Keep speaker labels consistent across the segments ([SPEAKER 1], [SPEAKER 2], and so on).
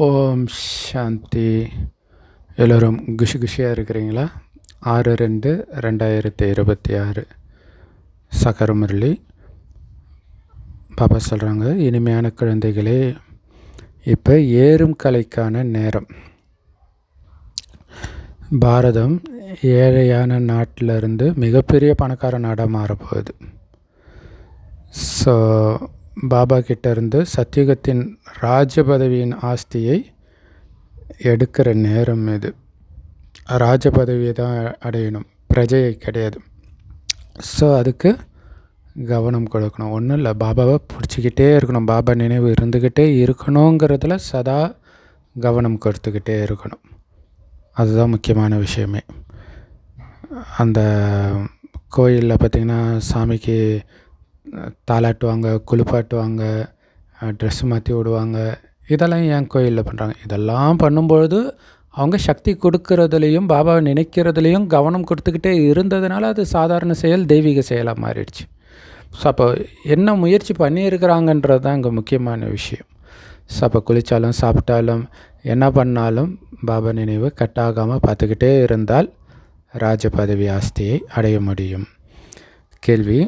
[SPEAKER 1] ஓம் சாந்தி. எல்லோரும் குஷி குஷியாக இருக்கிறீங்களா? 6/2/2026 சக்கர முரளி. பாபா சொல்கிறாங்க, இனிமையான குழந்தைகளே, இப்போ ஏறும் கலைக்கான நேரம். பாரதம் ஏழையான நாட்டிலிருந்து மிகப்பெரிய பணக்கார நாடாக மாறப்போகுது. ஸோ பாபா கிட்டேருந்து சத்தியுகத்தின் ராஜ பதவியின் ஆஸ்தியை எடுக்கிற நேரம் இது. ராஜ பதவியை தான் அடையணும், பிரஜையை கிடையாது. ஸோ அதுக்கு கவனம் கொடுக்கணும். ஒன்றும் இல்லை, பாபாவை பிடிச்சிக்கிட்டே இருக்கணும், பாபா நினைவு இருந்துக்கிட்டே இருக்கணுங்கிறதுல சதா கவனம் கொடுத்துக்கிட்டே இருக்கணும். அதுதான் முக்கியமான விஷயமே. அந்த கோயிலில் பார்த்திங்கன்னா சாமிக்கு தாலாட்டுவாங்க, குளிப்பாட்டுவாங்க, ட்ரெஸ்ஸு மாற்றி விடுவாங்க. இதெல்லாம் ஏன் கோயிலில் பண்ணுறாங்க? இதெல்லாம் பண்ணும்பொழுது அவங்க சக்தி கொடுக்கறதுலேயும் பாபாவை நினைக்கிறதுலேயும் கவனம் கொடுத்துக்கிட்டே இருந்ததுனால அது சாதாரண செயல் தெய்வீக செயலாக மாறிடுச்சு. ஸோ அப்போ என்ன முயற்சி பண்ணியிருக்கிறாங்கன்றது தான் இங்கே முக்கியமான விஷயம். ஸோ அப்போ குளித்தாலும் சாப்பிட்டாலும் என்ன பண்ணாலும் பாபா நினைவு கட்டாகாமல் பார்த்துக்கிட்டே இருந்தால் ராஜ பதவி ஆஸ்தியை அடைய முடியும். கேள்வி: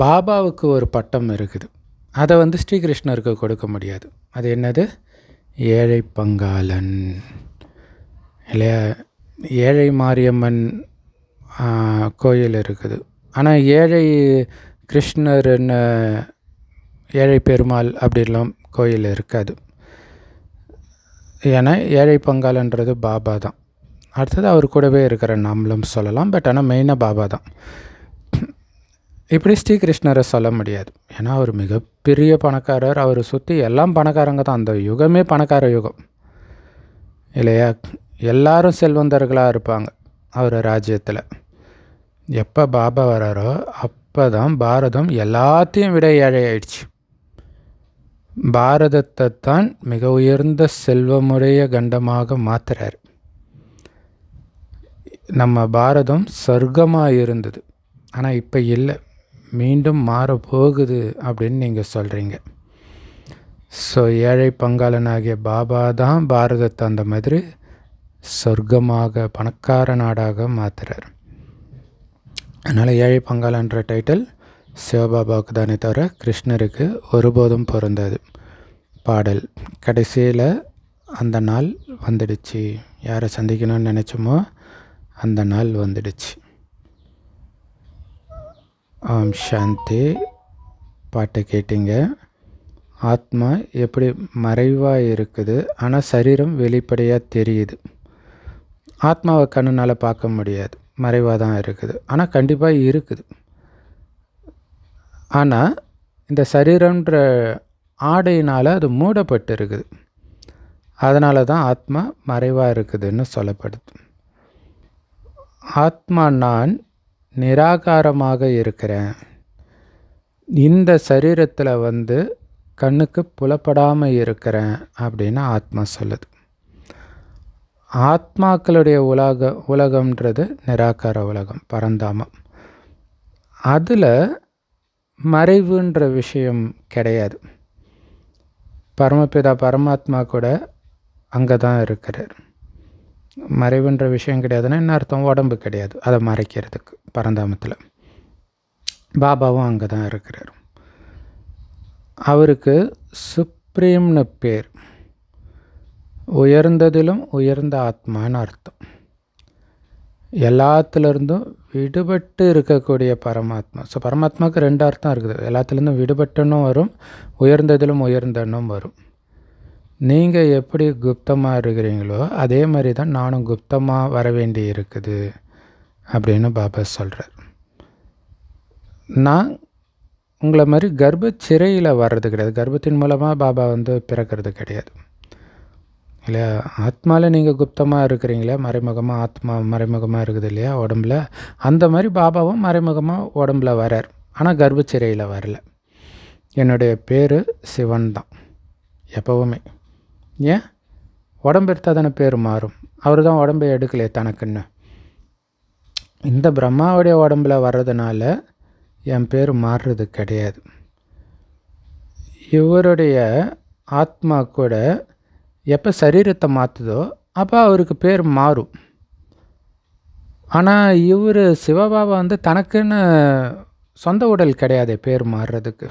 [SPEAKER 1] பாபாவுக்கு ஒரு பட்டம் இருக்குது, அதை ஸ்ரீகிருஷ்ணருக்கு கொடுக்க முடியாது. அது என்னது? ஏழை பங்காளன் இல்லையா? ஏழை மாரியம்மன் கோயில் இருக்குது, ஆனால் ஏழை கிருஷ்ணர்னு ஏழை பெருமாள் அப்படிலாம் கோயில் இருக்காது. ஏன்னா ஏழை பங்காளன்றது பாபா தான். அடுத்தது அவர் கூடவே இருக்கிற நம்மளும் சொல்லலாம், பட் ஆனால் மெயினாக பாபா தான். இப்படி ஸ்ரீகிருஷ்ணரை சொல்ல முடியாது, ஏன்னா அவர் மிகப்பெரிய பணக்காரர். அவரை சுற்றி எல்லாம் பணக்காரங்க தான். அந்த யுகமே பணக்கார யுகம் இல்லையா? எல்லாரும் செல்வந்தர்களாக இருப்பாங்க அவர் ராஜ்யத்தில். எப்போ பாபா வராரோ அப்போ தான் பாரதம் எல்லாத்தையும் விட ஏழை ஆயிடுச்சு. பாரதத்தை தான் மிக உயர்ந்த செல்வமுடைய கண்டமாக மாற்றுறார். நம்ம பாரதம் சொர்க்கமாக இருந்தது, ஆனால் இப்போ இல்லை, மீண்டும் மாறப்போகுது அப்படின்னு நீங்கள் சொல்கிறீங்க. ஸோ ஏழை பங்காளனாகிய பாபா தான் பாரதத்தை அந்த மாதிரி சொர்க்கமாக பணக்கார நாடாக மாற்றுறார். அதனால் ஏழை பங்காளன்ற டைட்டில் சிவபாபாவுக்கு தானே தவிர கிருஷ்ணருக்கு ஒருபோதும் பொருந்தாது. பாடல் கடைசியில் அந்த நாள் வந்துடுச்சு, யாரை சந்திக்கணும்னு நினச்சோமோ அந்த நாள் வந்துடுச்சு. ஓம் சாந்தி. பாட்டை கேட்டீங்க. ஆத்மா எப்படி மறைவாக இருக்குது, ஆனால் சரீரம் வெளிப்படையாக தெரியுது. ஆத்மாவை கண்ணுனால் பார்க்க முடியாது, மறைவாக தான் இருக்குது, ஆனால் கண்டிப்பாக இருக்குது. ஆனால் இந்த சரீரன்ற ஆடையினால் அது மூடப்பட்டு இருக்குது. அதனால தான் ஆத்மா மறைவாக இருக்குதுன்னு சொல்லப்படுது. ஆத்மா நான் நிராகாரமாக இருக்கிறேன், இந்த சரீரத்தில் கண்ணுக்கு புலப்படாமல் இருக்கிறேன் அப்படின்னு ஆத்மா சொல்லுது. ஆத்மாக்களுடைய உலகம்ன்றது நிராகார உலகம், பரந்தாமம். அதில் மறைவுன்ற விஷயம் கிடையாது. பரமபிதா பரமாத்மா கூட அங்கே தான் இருக்கிறார். மறைவுன்ற விஷயம் கிடையாதுன்னா என்ன அர்த்தம்? உடம்பு கிடையாது அதை மறைக்கிறதுக்கு. பரந்தாமத்தில் பாபாவும் அங்கே தான் இருக்கிறார். அவருக்கு சுப்ரீம்னு பேர், உயர்ந்ததிலும் உயர்ந்த ஆத்மான்னு அர்த்தம். எல்லாத்துலேருந்தும் விடுபட்டு இருக்கக்கூடிய பரமாத்மா. ஸோ பரமாத்மாவுக்கு 2 அர்த்தம் இருக்குது. எல்லாத்துலேருந்தும் விடுபட்டுன்னும் வரும், உயர்ந்ததிலும் உயர்ந்தன்னும் வரும். நீங்கள் எப்படி குப்தமாக இருக்கிறீங்களோ அதே மாதிரி தான் நானும் குப்தமாக வர வேண்டி இருக்குது அப்படின்னு பாபா சொல்கிறார். நான் உங்களை மாதிரி கர்ப்ப சிறையில் வர்றது கிடையாது, கர்ப்பத்தின் மூலமாக பாபா பிறக்கிறது கிடையாது இல்லையா? ஆத்மாவில் நீங்கள் குப்தமாக இருக்கிறீங்களே, மறைமுகமாக ஆத்மா மறைமுகமாக இருக்குது இல்லையா உடம்புல, அந்த மாதிரி பாபாவும் மறைமுகமாக உடம்புல வரார், ஆனால் கர்ப்ப சிறையில் வரல. என்னுடைய பேர் சிவன் தான் எப்போவுமே. ஏன்? உடம்பு எடுத்தால் தானே பேர் மாறும். அவர் தான் உடம்பை எடுக்கலையே தனக்குன்னு. இந்த பிரம்மாவுடைய உடம்புல வர்றதுனால என் பேர் மாறுறது கிடையாது. இவருடைய ஆத்மா கூட எப்போ சரீரத்தை மாற்றுதோ அப்போ அவருக்கு பேர் மாறும். ஆனால் இவர் சிவபாபா வந்து தனக்குன்னு சொந்த உடல் கிடையாது பேர் மாறுறதுக்கு.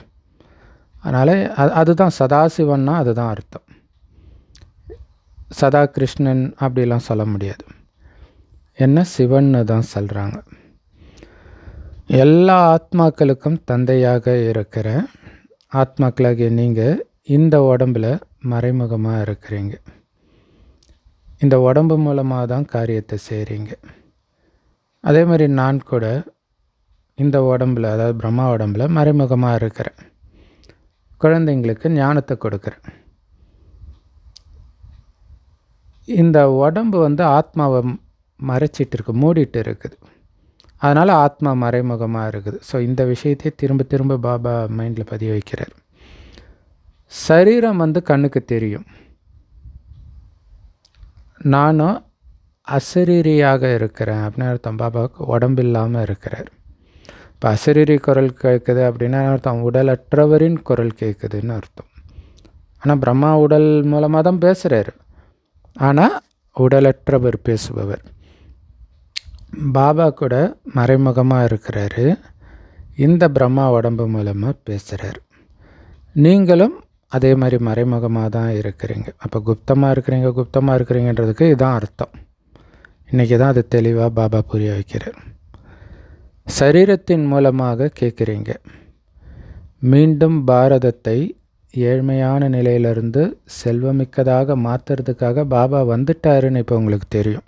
[SPEAKER 1] அதனால் அதுதான் சதாசிவன்னா அதுதான் அர்த்தம். சதா கிருஷ்ணன் அப்படிலாம் சொல்ல முடியாது, என்ன சிவன்னு தான் சொல்கிறாங்க. எல்லா ஆத்மாக்களுக்கும் தந்தையாக இருக்கிற ஆத்மாக்களாகிய நீங்கள் இந்த உடம்பில் மறைமுகமாக இருக்கிறீங்க. இந்த உடம்பு மூலமாக தான் காரியத்தை செய்கிறீங்க. அதே மாதிரி நான் கூட இந்த உடம்பில், அதாவது பிரம்மா உடம்பில் மறைமுகமாக இருக்கிறேன். குழந்தைங்களுக்கு ஞானத்தை கொடுக்குறேன். இந்த உடம்பு வந்து ஆத்மாவை மறைச்சிட்டு இருக்கு, மூடிட்டு இருக்குது. அதனால் ஆத்மா மறைமுகமாக இருக்குது. ஸோ இந்த விஷயத்தை திரும்ப திரும்ப பாபா மைண்டில் பதிய வைக்கிறார். சரீரம் வந்து கண்ணுக்கு தெரியும். நானும் அசரீரியாக இருக்கிறேன் அப்படின்னு அர்த்தம். பாபாவுக்கு உடம்பு இல்லாமல் இருக்கிறார். இப்போ அசரீரி குரல் கேட்குது அப்படின்னா அர்த்தம் உடலற்றவரின் குரல் கேட்குதுன்னு அர்த்தம். ஆனால் பிரம்மா உடல் மூலமாக தான் பேசுகிறார், ஆனால் உடலற்றவர் பேசுபவர். பாபா கூட மறைமுகமாக இருக்கிறாரு, இந்த பிரம்மா உடம்பு மூலமாக பேசுகிறார். நீங்களும் அதே மாதிரி மறைமுகமாக தான் இருக்கிறீங்க. அப்போ குப்தமாக இருக்கிறீங்கன்றதுக்கு இதுதான் அர்த்தம். இன்றைக்கி தான் அது தெளிவாக பாபா புரிய வைக்கிறார். சரீரத்தின் மூலமாக கேட்குறீங்க. மீண்டும் பாரதத்தை ஏழ்மையான நிலையிலிருந்து செல்வமிக்கதாக மாற்றுறதுக்காக பாபா வந்துட்டாருன்னு இப்போ உங்களுக்கு தெரியும்.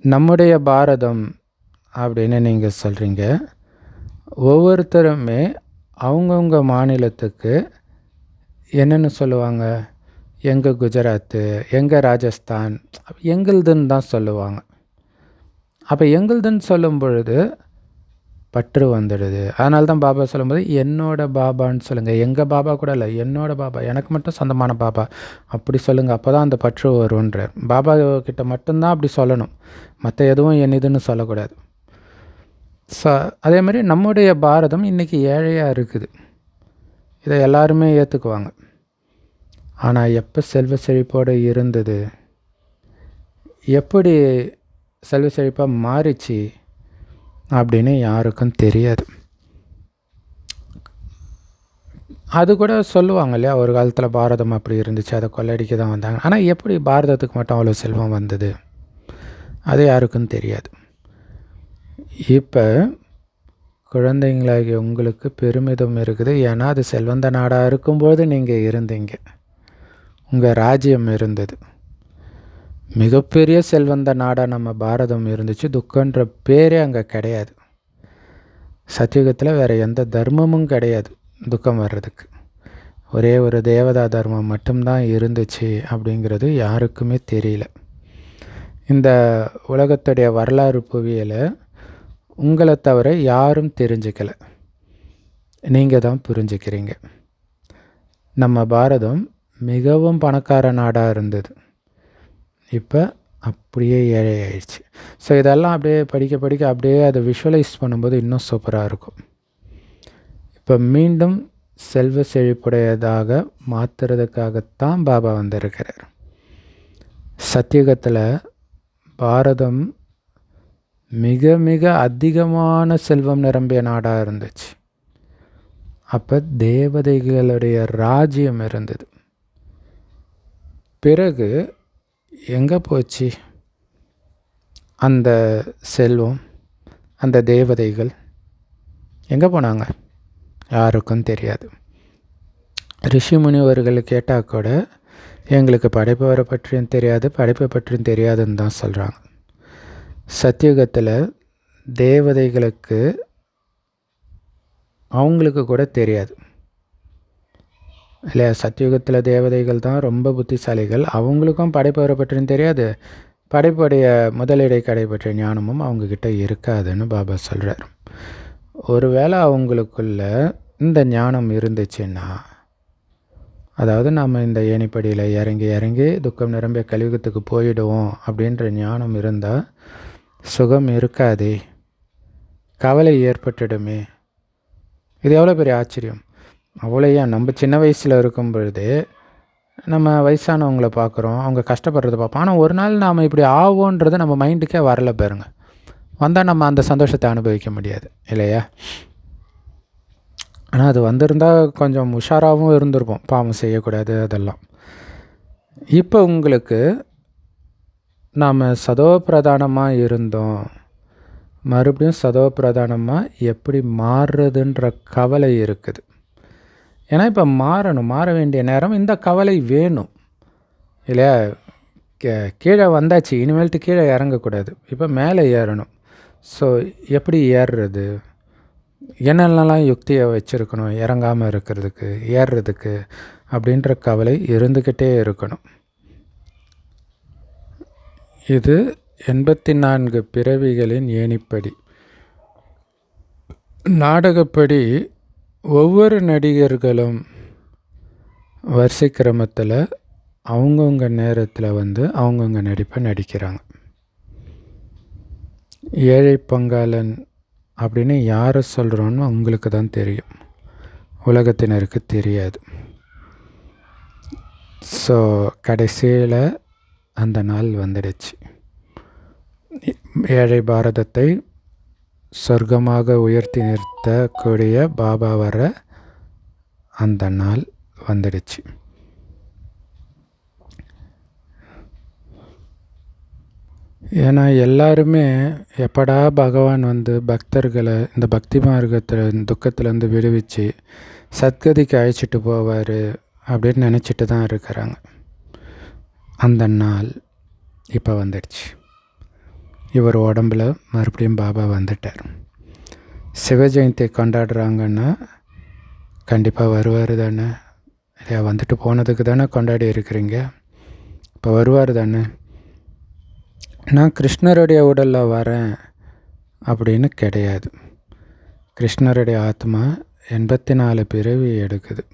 [SPEAKER 1] நம்முடைய பாரதம் அப்படின்னு நீங்கள் சொல்கிறீங்க. ஒவ்வொருத்தருமே அவங்கவுங்க மாநிலத்துக்கு என்னென்னு சொல்லுவாங்க, எங்கள் குஜராத்து, எங்கள் ராஜஸ்தான், எங்களுதுன்னு தான் சொல்லுவாங்க. அப்போ எங்களுதுன்னு சொல்லும் பொழுது பற்று வந்துடுது. அதனால தான் பாபா சொல்லும்போது என்னோட பாபான்னு சொல்லுங்கள். எங்கள் பாபா கூட இல்லை, என்னோட பாபா, எனக்கு மட்டும் சொந்தமான பாபா அப்படி சொல்லுங்கள். அப்போ தான் அந்த பற்று வரும்ன்றார். பாபா கிட்ட மட்டும்தான் அப்படி சொல்லணும், மற்ற எதுவும் என்னதுன்னு சொல்லக்கூடாது. அதே மாதிரி நம்முடைய பாரதம் இன்றைக்கி ஏழையாக இருக்குது, இதை எல்லாருமே ஏற்றுக்குவாங்க. ஆனால் எப்போ செல்வ செழிப்போடு இருந்தது, எப்படி செல்வ செழிப்பாக மாறிச்சு அப்படின்னு யாருக்கும் தெரியாது. அது கூட சொல்லுவாங்க இல்லையா, ஒரு காலத்தில் பாரதம் அப்படி இருந்துச்சு, அதை கொள்ளடிக்க தான் வந்தாங்க. ஆனால் எப்படி பாரதத்துக்கு மட்டும் அவ்வளோ செல்வம் வந்தது அது யாருக்கும் தெரியாது. இப்போ குழந்தைங்களாகிய உங்களுக்கு பெருமிதம் இருக்குது. ஏன்னா அது செல்வந்த நாடாக இருக்கும்போது நீங்கள் இருந்தீங்க, உங்கள் ராஜ்யம் இருந்தது. மிகப்பெரிய செல்வந்த நாடாக நம்ம பாரதம் இருந்துச்சு. துக்கன்ற பேரே அங்கே கிடையாது. சத்தியுகத்தில் வேறு எந்த தர்மமும் கிடையாது துக்கம் வர்றதுக்கு. ஒரே ஒரு தேவதா தர்மம் மட்டும்தான் இருந்துச்சு அப்படிங்கிறது யாருக்குமே தெரியல. இந்த உலகத்துடைய வரலாறு புவியலை உங்களை தவிர யாரும் தெரிஞ்சுக்கலை, நீங்கள் தான் புரிஞ்சுக்கிறீங்க. நம்ம பாரதம் மிகவும் பணக்கார நாடாக இருந்தது, இப்போ அப்படியே ஏழை ஆயிடுச்சு. ஸோ இதெல்லாம் அப்படியே படிக்க படிக்க அப்படியே அதை விஷுவலைஸ் பண்ணும்போது இன்னும் சூப்பராக இருக்கும். இப்போ மீண்டும் செல்வ செழிப்புடையதாக மாற்றுறதுக்காகத்தான் பாபா வந்திருக்கிறார். சத்தியுகத்தில் பாரதம் மிக மிக அதிகமான செல்வம் நிரம்பிய நாடாக இருந்துச்சு. அப்போ தேவதைகளுடைய ராஜ்யம் இருந்தது. பிறகு எங்கே போச்சு அந்த செல்வம், அந்த தேவதைகள் எங்கே போனாங்க யாருக்கும் தெரியாது. ரிஷி முனிவர்கள் கேட்டால் கூட எங்களுக்கு படைப்பவரை பற்றியும் தெரியாது, படைப்பை பற்றியும் தெரியாதுன்னு தான் சொல்கிறாங்க. சத்தியுகத்தில் தேவதைகளுக்கு அவங்களுக்கு கூட தெரியாது இல்லையா. சத்தியுகத்தில் தேவதைகள் தான் ரொம்ப புத்திசாலிகள், அவங்களுக்கும் படைப்பவரை பற்றியும் தெரியாது, படைப்புடைய முதலிடை கடை பற்றிய ஞானமும் அவங்கக்கிட்ட இருக்காதுன்னு பாபா சொல்கிறார். ஒருவேளை அவங்களுக்குள்ள இந்த ஞானம் இருந்துச்சுன்னா, அதாவது நம்ம இந்த ஏணிப்படியில் இறங்கி இறங்கி துக்கம் நிரம்பிய கலியுகத்துக்கு போயிடுவோம் அப்படின்ற ஞானம் இருந்தால் சுகம் இருக்காதே, கவலை ஏற்பட்டுடுமே. இது எவ்வளோ பெரிய ஆச்சரியம். அவ்வளோ ஏன் நம்ம சின்ன வயசில் இருக்கும் பொழுதே நம்ம வயசானவங்கள பார்க்குறோம், அவங்க கஷ்டப்படுறத பார்ப்போம். ஆனால் ஒரு நாள் நாம் இப்படி ஆவோன்றது நம்ம மைண்டுக்கே வரல பாருங்க. வந்தால் நம்ம அந்த சந்தோஷத்தை அனுபவிக்க முடியாது இல்லையா? ஆனால் அது வந்திருந்தால் கொஞ்சம் உஷாராகவும் இருந்திருப்போம், பாவம் செய்யக்கூடாது அதெல்லாம். இப்போ உங்களுக்கு நாம் சதோப்பிரதானமாக இருந்தோம், மறுபடியும் சதோப்பிரதானமாக எப்படி மாறுறதுன்ற கவலை இருக்குது. ஏன்னா இப்போ மாற வேண்டிய நேரம், இந்த கவலை வேணும் இல்லையா? கீழே வந்தாச்சு, இனிமேல்ட்டு கீழே இறங்கக்கூடாது, இப்போ மேலே ஏறணும். ஸோ எப்படி ஏறுறது, என்னென்னலாம் யுக்தியை வச்சுருக்கணும் இறங்காமல் இருக்கிறதுக்கு, ஏறுறதுக்கு அப்படின்ற கவலை இருந்துக்கிட்டே இருக்கணும். இது 84 பிறவிகளின் ஏணிப்படி. நாடகப்படி ஒவ்வொரு நடிகர்களும் வரிசை கிரமத்தில் அவங்கவுங்க நேரத்தில் அவங்கவுங்க நடிப்பை நடிக்கிறாங்க. ஏழை பங்காளன் அப்படின்னு யாரை சொல்கிறோன்னு உங்களுக்கு தான் தெரியும், உலகத்தினருக்கு தெரியாது. ஸோ கடைசியில் அந்த நாள் வந்துடுச்சு. ஏழை பாரதத்தை சொர்க்கமாக உயர்த்தி நிறுத்தக்கூடிய பாபா வர அந்த நாள் வந்துடுச்சு. ஏன்னா எல்லாருமே எப்படா பகவான் பக்தர்களை இந்த பக்தி மார்க்கத்தில் துக்கத்திலேருந்து விடுவிச்சு சத்கதிக்கு அழைச்சிட்டு போவார் அப்படின்னு நினச்சிட்டு தான் இருக்கிறாங்க. அந்த நாள் இப்போ வந்துடுச்சு. இவர் உடம்புல மறுபடியும் பாபா வந்துட்டார். சிவஜெயந்தி கொண்டாடுறாங்கன்னா கண்டிப்பாக வருவார் தானே இல்லையா? வந்துட்டு போனதுக்கு தானே கொண்டாடி இருக்கிறீங்க, இப்போ வருவார் தானே. நான் கிருஷ்ணருடைய உடலில் வரேன் அப்படின்னு கிடையாது. கிருஷ்ணருடைய ஆத்மா 84 பிறவி எடுக்குது.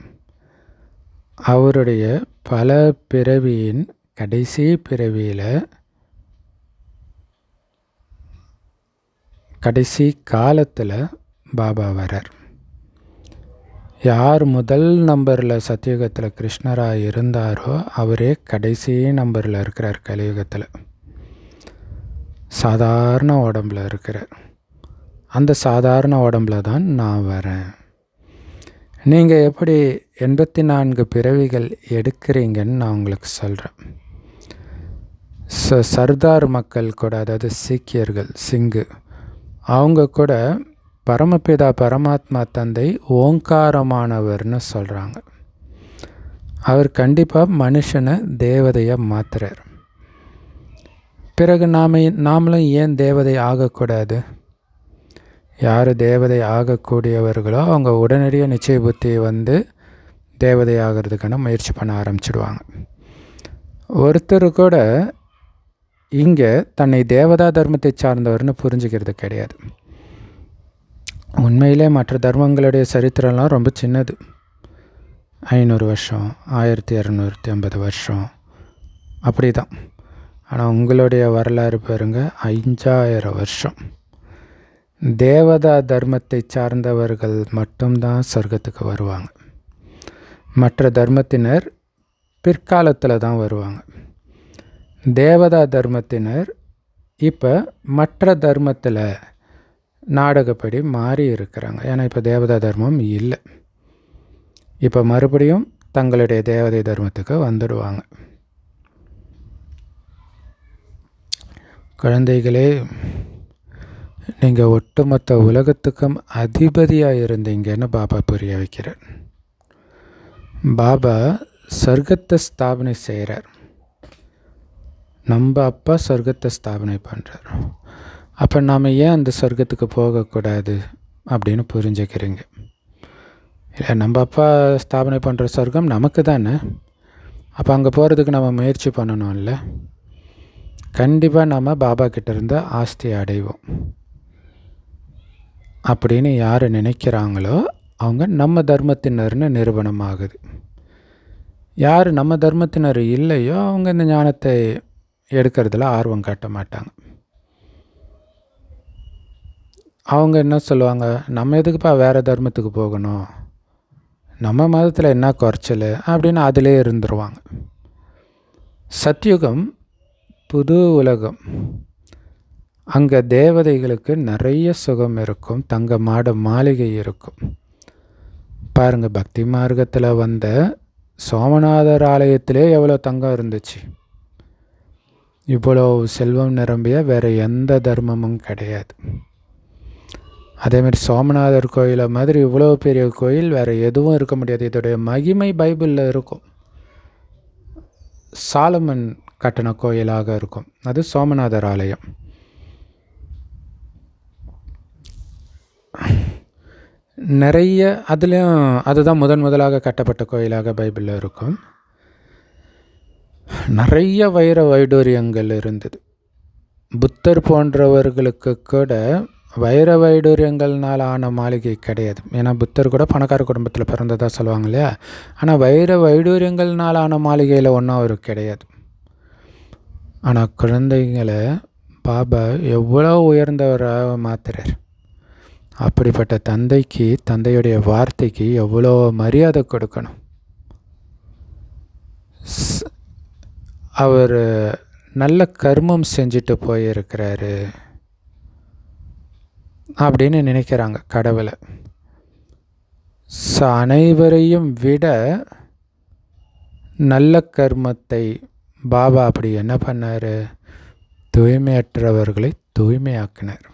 [SPEAKER 1] அவருடைய பல பிறவியின் கடைசி பிறவியில் கடைசி காலத்தில் பாபா வரார். யார் முதல் நம்பரில் சத்தியுகத்தில் கிருஷ்ணராக இருந்தாரோ அவரே கடைசி நம்பரில் இருக்கிறார் கலியுகத்தில். சாதாரண உடம்பில் இருக்கிறார். அந்த சாதாரண உடம்பில் தான் நான் வரேன். நீங்கள் எப்படி 84 பிறவிகள் எடுக்கிறீங்கன்னு நான் உங்களுக்கு சொல்கிறேன். சர்தார் மக்கள் கூட, அதாவது சீக்கியர்கள், சிங்கு, அவங்க கூட பரமபிதா பரமாத்மா தந்தை ஓங்காரமானவர்னு சொல்கிறாங்க. அவர் கண்டிப்பாக மனுஷனை தேவதையாக மாற்றுறார். பிறகு நாமளும் ஏன் தேவதை ஆகக்கூடாது? யார் தேவதை ஆகக்கூடியவர்களோ அவங்க உடனடியாக நிச்சய புத்தி தேவதை ஆகிறதுக்கான முயற்சி பண்ண ஆரம்பிச்சிடுவாங்க. ஒருத்தர் கூட இங்கே தன்னை தேவதா தர்மத்தை சார்ந்தவர்னு புரிஞ்சுக்கிறது கிடையாது. உண்மையிலே மற்ற தர்மங்களுடைய சரித்திரம்லாம் ரொம்ப சின்னது. 500 வருஷம், 1250 வருஷம் அப்படி தான். ஆனால் உங்களுடைய வரலாறு பாருங்க, 5000 வருஷம். தேவதா தர்மத்தை சார்ந்தவர்கள் மட்டும்தான் சொர்க்கத்துக்கு வருவாங்க. மற்ற தர்மத்தினர் பிற்காலத்தில் தான் வருவாங்க. தேவதா தர்மத்தினர் இப்போ மற்ற தர்மத்தில் நாடகப்படி மாறி இருக்கிறாங்க. ஏன்னா இப்போ தேவதா தர்மம் இல்லை. இப்போ மறுபடியும் தங்களுடைய தேவதை தர்மத்துக்கு வந்துடுவாங்க. குழந்தைகளே, நீங்கள் ஒட்டுமொத்த உலகத்துக்கும் அதிபதியாக இருந்தீங்கன்னு பாபா புரிய வைக்கிறார். பாபா சொர்க்கத்தை ஸ்தாபனை செய்கிறார். நம்ம அப்பா சொர்க்கத்தை ஸ்தாபனை பண்ணுறார். அப்போ நாம் ஏன் அந்த சொர்க்கத்துக்கு போகக்கூடாது அப்படின்னு புரிஞ்சுக்கிறீங்க இல்லை? நம்ம அப்பா ஸ்தாபனை பண்ணுற சொர்க்கம் நமக்கு தானே. அப்போ அங்கே போகிறதுக்கு நம்ம முயற்சி பண்ணணும்ல. கண்டிப்பாக நம்ம பாபா கிட்டேருந்து ஆஸ்தி அடைவோம் அப்படின்னு யார் நினைக்கிறாங்களோ அவங்க நம்ம தர்மத்தினர்னு நிரூபணம் ஆகுது. யார் நம்ம தர்மத்தினர் இல்லையோ அவங்க இந்த ஞானத்தை எடுக்கிறதுல ஆர்வம் காட்ட மாட்டாங்க. அவங்க என்ன சொல்லுவாங்க, நம்ம எதுக்குப்பா வேறு தர்மத்துக்கு போகணும், நம்ம மதத்தில் என்ன குறைச்சல் அப்படின்னு அதிலே இருந்துருவாங்க. சத்யுகம் புது உலகம். அங்கே தேவதைகளுக்கு நிறைய சுகம் இருக்கும், தங்க மாட மாளிகை இருக்கும். பாருங்கள், பக்தி மார்க்கத்தில் வந்த சோமநாதர் ஆலயத்திலே எவ்வளோ தங்கம் இருந்துச்சு. இவ்வளோ செல்வம் நிரம்பிய வேறு எந்த தர்மமும் கிடையாது. அதேமாதிரி சோமநாதர் கோயிலை மாதிரி இவ்வளோ பெரிய கோயில் வேறு எதுவும் இருக்க முடியாது. இதோடைய மகிமை பைபிளில் இருக்கும். சாலமன் கட்டின கோயிலாக இருக்கும், அது சோமநாதர் ஆலயம். நிறைய அதுலேயும் அதுதான் முதலாக கட்டப்பட்ட கோயிலாக பைபிளில் இருக்கும். நிறைய வைர வைடூரியங்கள் இருந்தது. புத்தர் போன்றவர்களுக்கு கூட வைர வைடூரியங்கள்னால் ஆன மாளிகை கிடையாது. ஏன்னா புத்தர் கூட பணக்கார குடும்பத்தில் பிறந்ததாக சொல்லுவாங்க இல்லையா. ஆனால் வைர வைடூரியங்கள்னால் ஆன மாளிகையில் ஒன்றும் அவர் கிடையாது. ஆனால் குழந்தைங்களை பாபா எவ்வளோ உயர்ந்தவராக மாற்றுறார். அப்படிப்பட்ட தந்தைக்கு, தந்தையுடைய வார்த்தைக்கு எவ்வளோ மரியாதை கொடுக்கணும். அவர் நல்ல கர்மம் செஞ்சுட்டு போயிருக்கிறாரு அப்படின்னு நினைக்கிறாங்க கடவுளை. அனைவரையும் விட நல்ல கர்மத்தை பாபா அப்படி என்ன பண்ணார்? தூய்மையற்றவர்களை தூய்மையாக்கினார்.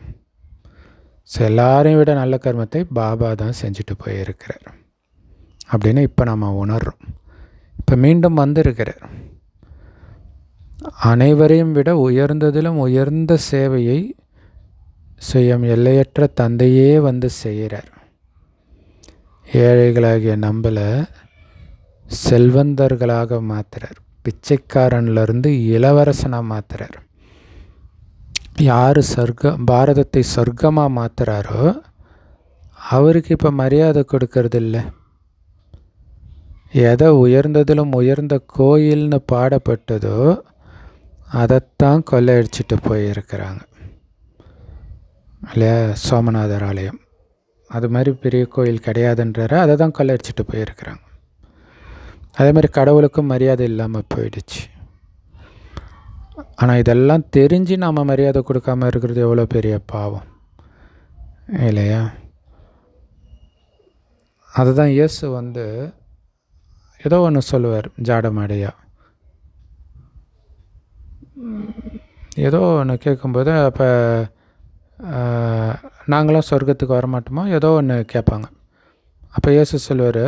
[SPEAKER 1] எல்லாரையும் விட நல்ல கர்மத்தை பாபா தான் செஞ்சுட்டு போயிருக்கிறார் அப்படின்னு இப்போ நம்ம உணர்றோம். இப்போ மீண்டும் வந்திருக்கிறார். அனைவரையும் விட உயர்ந்ததிலும் உயர்ந்த சேவையை செய்யும் எல்லையற்ற தந்தையே வந்து செய்கிறார். ஏழைகளாகிய நம்மளை செல்வந்தர்களாக மாற்றுறார். பிச்சைக்காரன்லேருந்து இளவரசனாக மாற்றுறார். யார் பாரதத்தை சொர்க்கமாக மாற்றுறாரோ அவருக்கு இப்போ மரியாதை கொடுக்கறது இல்லை. எதை உயர்ந்ததிலும் உயர்ந்த கோயில்னு பாடப்பட்டதோ அதைத்தான் கொள்ளையடிச்சிட்டு போயிருக்கிறாங்க இல்லையா. சோமநாதர் ஆலயம் அது மாதிரி பெரிய கோயில் கிடையாதுன்றார அதை தான் கொள்ளையடிச்சிட்டு போயிருக்கிறாங்க. அதே மாதிரி கடவுளுக்கும் மரியாதை இல்லாமல் போயிடுச்சு. ஆனால் இதெல்லாம் தெரிஞ்சு நாம் மரியாதை கொடுக்காமல் இருக்கிறது எவ்வளோ பெரிய பாவம் இல்லையா. அதுதான் இயேசு வந்து ஏதோ ஒன்று சொல்லுவார், ஜாடமாடையா ஏதோ ஒன்று கேட்கும்போது, அப்போ நாங்களாம் சொர்க்கத்துக்கு வரமாட்டோமா ஏதோ ஒன்று கேட்பாங்க. அப்போ இயேசு சொல்லுவார்,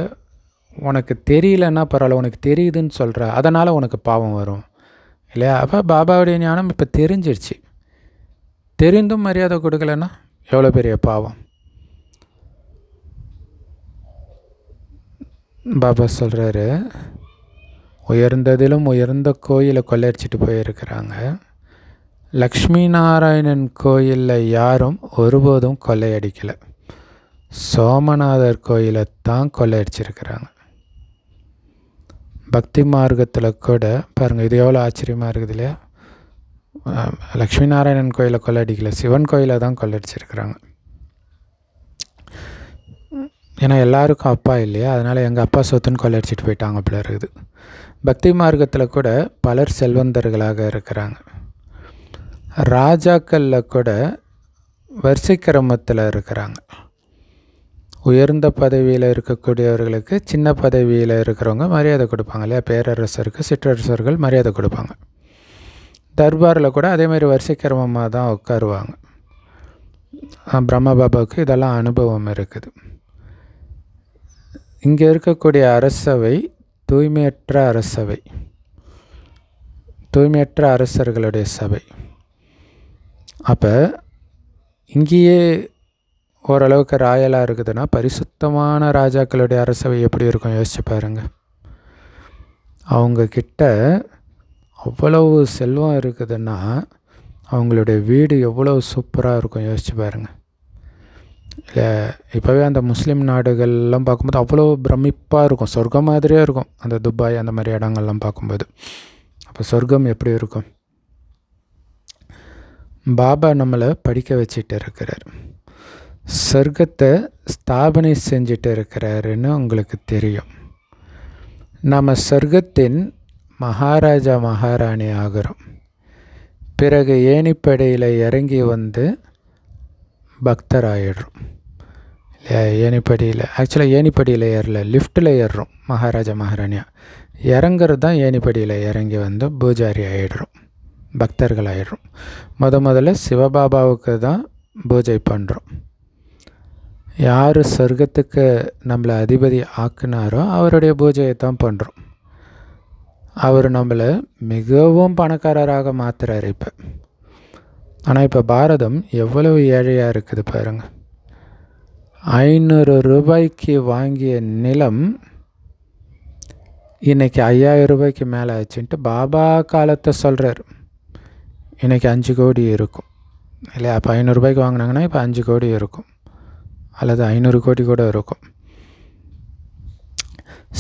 [SPEAKER 1] உனக்கு தெரியலன்னா பரவாயில்ல, உனக்கு தெரியுதுன்னு சொல்கிற, அதனால் உனக்கு பாவம் வரும் இல்லையா. அப்போ பாபாவுடைய ஞானம் இப்போ தெரிஞ்சிடுச்சு. தெரிந்தும் மரியாதை கொடுக்கலன்னா எவ்வளோ பெரிய பாவம். பாபா சொல்கிறாரு, உயர்ந்ததிலும் உயர்ந்த கோயிலை கொள்ளையடிச்சிட்டு போயிருக்கிறாங்க. லக்ஷ்மி நாராயணன் கோயிலில் யாரும் ஒருபோதும் கொள்ளையடிக்கலை. சோமநாதர் கோயிலை தான் கொள்ளையடிச்சிருக்கிறாங்க. பக்தி மார்க்கத்தில் கூட பாருங்கள், இது எவ்வளோ ஆச்சரியமாக இருக்குது இல்லையா. லக்ஷ்மி நாராயணன் கோயிலை கொள்ளையடிக்கலை, சிவன் கோயிலை தான் கொள்ளையடிச்சிருக்கிறாங்க. ஏன்னா எல்லாருக்கும் அப்பா இல்லையா, அதனால் எங்கள் அப்பா சொத்துன்னு கொள்ளையடிச்சிட்டு போயிட்டாங்க போல இருக்குது. பக்தி மார்க்கத்தில் கூட பலர் செல்வந்தர்களாக இருக்கிறாங்க. ராஜாக்களில் கூட வரிசை கிரமத்தில் இருக்கிறாங்க. உயர்ந்த பதவியில் இருக்கக்கூடியவர்களுக்கு சின்ன பதவியில் இருக்கிறவங்க மரியாதை கொடுப்பாங்க இல்லையா. பேரரசருக்கு சிற்றரசர்கள் மரியாதை கொடுப்பாங்க. தர்பாரில் கூட அதேமாதிரி வரிசை கிரமமாக தான் உட்காருவாங்க. பிரம்ம பாபாவுக்கு இதெல்லாம் அனுபவம் இருக்குது. இங்கே இருக்கக்கூடிய அரசவை தூய்மையற்ற அரசவை, தூய்மையற்ற அரசர்களுடைய சபை. அப்போ இங்கேயே ஓரளவுக்கு ராயலாக இருக்குதுன்னா பரிசுத்தமான ராஜாக்களுடைய அரசவை எப்படி இருக்கும் யோசிச்சு பாருங்கள். அவங்கக்கிட்ட அவ்வளவு செல்வம் இருக்குதுன்னா அவங்களுடைய வீடு எவ்வளோ சூப்பராக இருக்கும் யோசிச்சு பாருங்கள். இல்லை இப்போவே அந்த முஸ்லீம் நாடுகள்லாம் பார்க்கும்போது அவ்வளோ பிரமிப்பாக இருக்கும், சொர்க்கம் மாதிரியே இருக்கும். அந்த துபாய் அந்த மாதிரி இடங்கள்லாம் பார்க்கும்போது அப்போ சொர்க்கம் எப்படி இருக்கும். பாபா நம்மளை படிக்க வச்சுட்டு இருக்கிறார். சொர்க்கத்தை ஸ்தாபனை செஞ்சுட்டு இருக்கிறாருன்னு உங்களுக்கு தெரியும். நம்ம சொர்க்கத்தின் மகாராஜா மகாராணி ஆகிறோம். பிறகு ஏணிப்படியில் இறங்கி வந்து பக்தராயிடுறோம் இல்லையா? ஏணிப்படியில் ஆக்சுவலாக ஏணிப்படியில் ஏறல, லிஃப்ட்டில் ஏறுறோம் மகாராஜா மகாராணியாக. இறங்குறது தான் ஏணிப்படியில் இறங்கி வந்து பூஜாரி ஆகிடுறோம், பக்தர்கள் ஆகிடுறோம். முதல்ல சிவபாபாவுக்கு தான் பூஜை பண்ணுறோம். யார் சொர்க்கத்துக்கு நம்மளை அதிபதி ஆக்குனாரோ அவருடைய பூஜையை தான் பண்ணுறோம். அவர் நம்மளை மிகவும் பணக்காரராக மாற்றுறாரு இப்போ. ஆனால் இப்போ பாரதம் எவ்வளவு ஏழையாக இருக்குது பாருங்கள். 500 ரூபாய்க்கு வாங்கிய நிலம் இன்றைக்கி 5000 ரூபாய்க்கு மேலே ஆச்சுன்ட்டு பாபா காலத்தை சொல்கிறார். இன்றைக்கி 5 கோடி இருக்கும் இல்லையா? அப்போ 500 ரூபாய்க்கு வாங்கினாங்கன்னா இப்போ 5 கோடி இருக்கும், அல்லது 500 கோடி கூட இருக்கும்.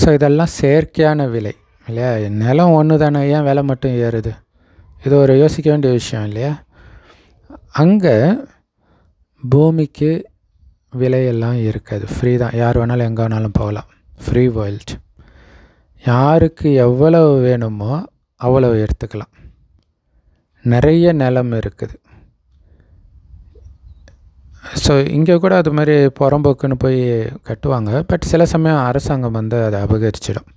[SPEAKER 1] ஸோ இதெல்லாம் செயற்கையான விலை இல்லையா? நிலம் ஒன்று தானே, ஏன் விலை மட்டும் ஏறுது? இது ஒரு யோசிக்க வேண்டிய விஷயம் இல்லையா? அங்கே பூமிக்கு விலையெல்லாம் இருக்காது, ஃப்ரீ தான். யார் வேணாலும் எங்கே வேணாலும் போகலாம், ஃப்ரீ வேர்ல்டு. யாருக்கு எவ்வளவு வேணுமோ அவ்வளவு எடுத்துக்கலாம். நிறைய நிலம் இருக்குது. ஸோ இங்கே கூட அது மாதிரி புறம்போக்குன்னு போய் கட்டுவாங்க. பட் சில சமயம் அரசாங்கம் வந்து அதை அபகரிச்சிடும்.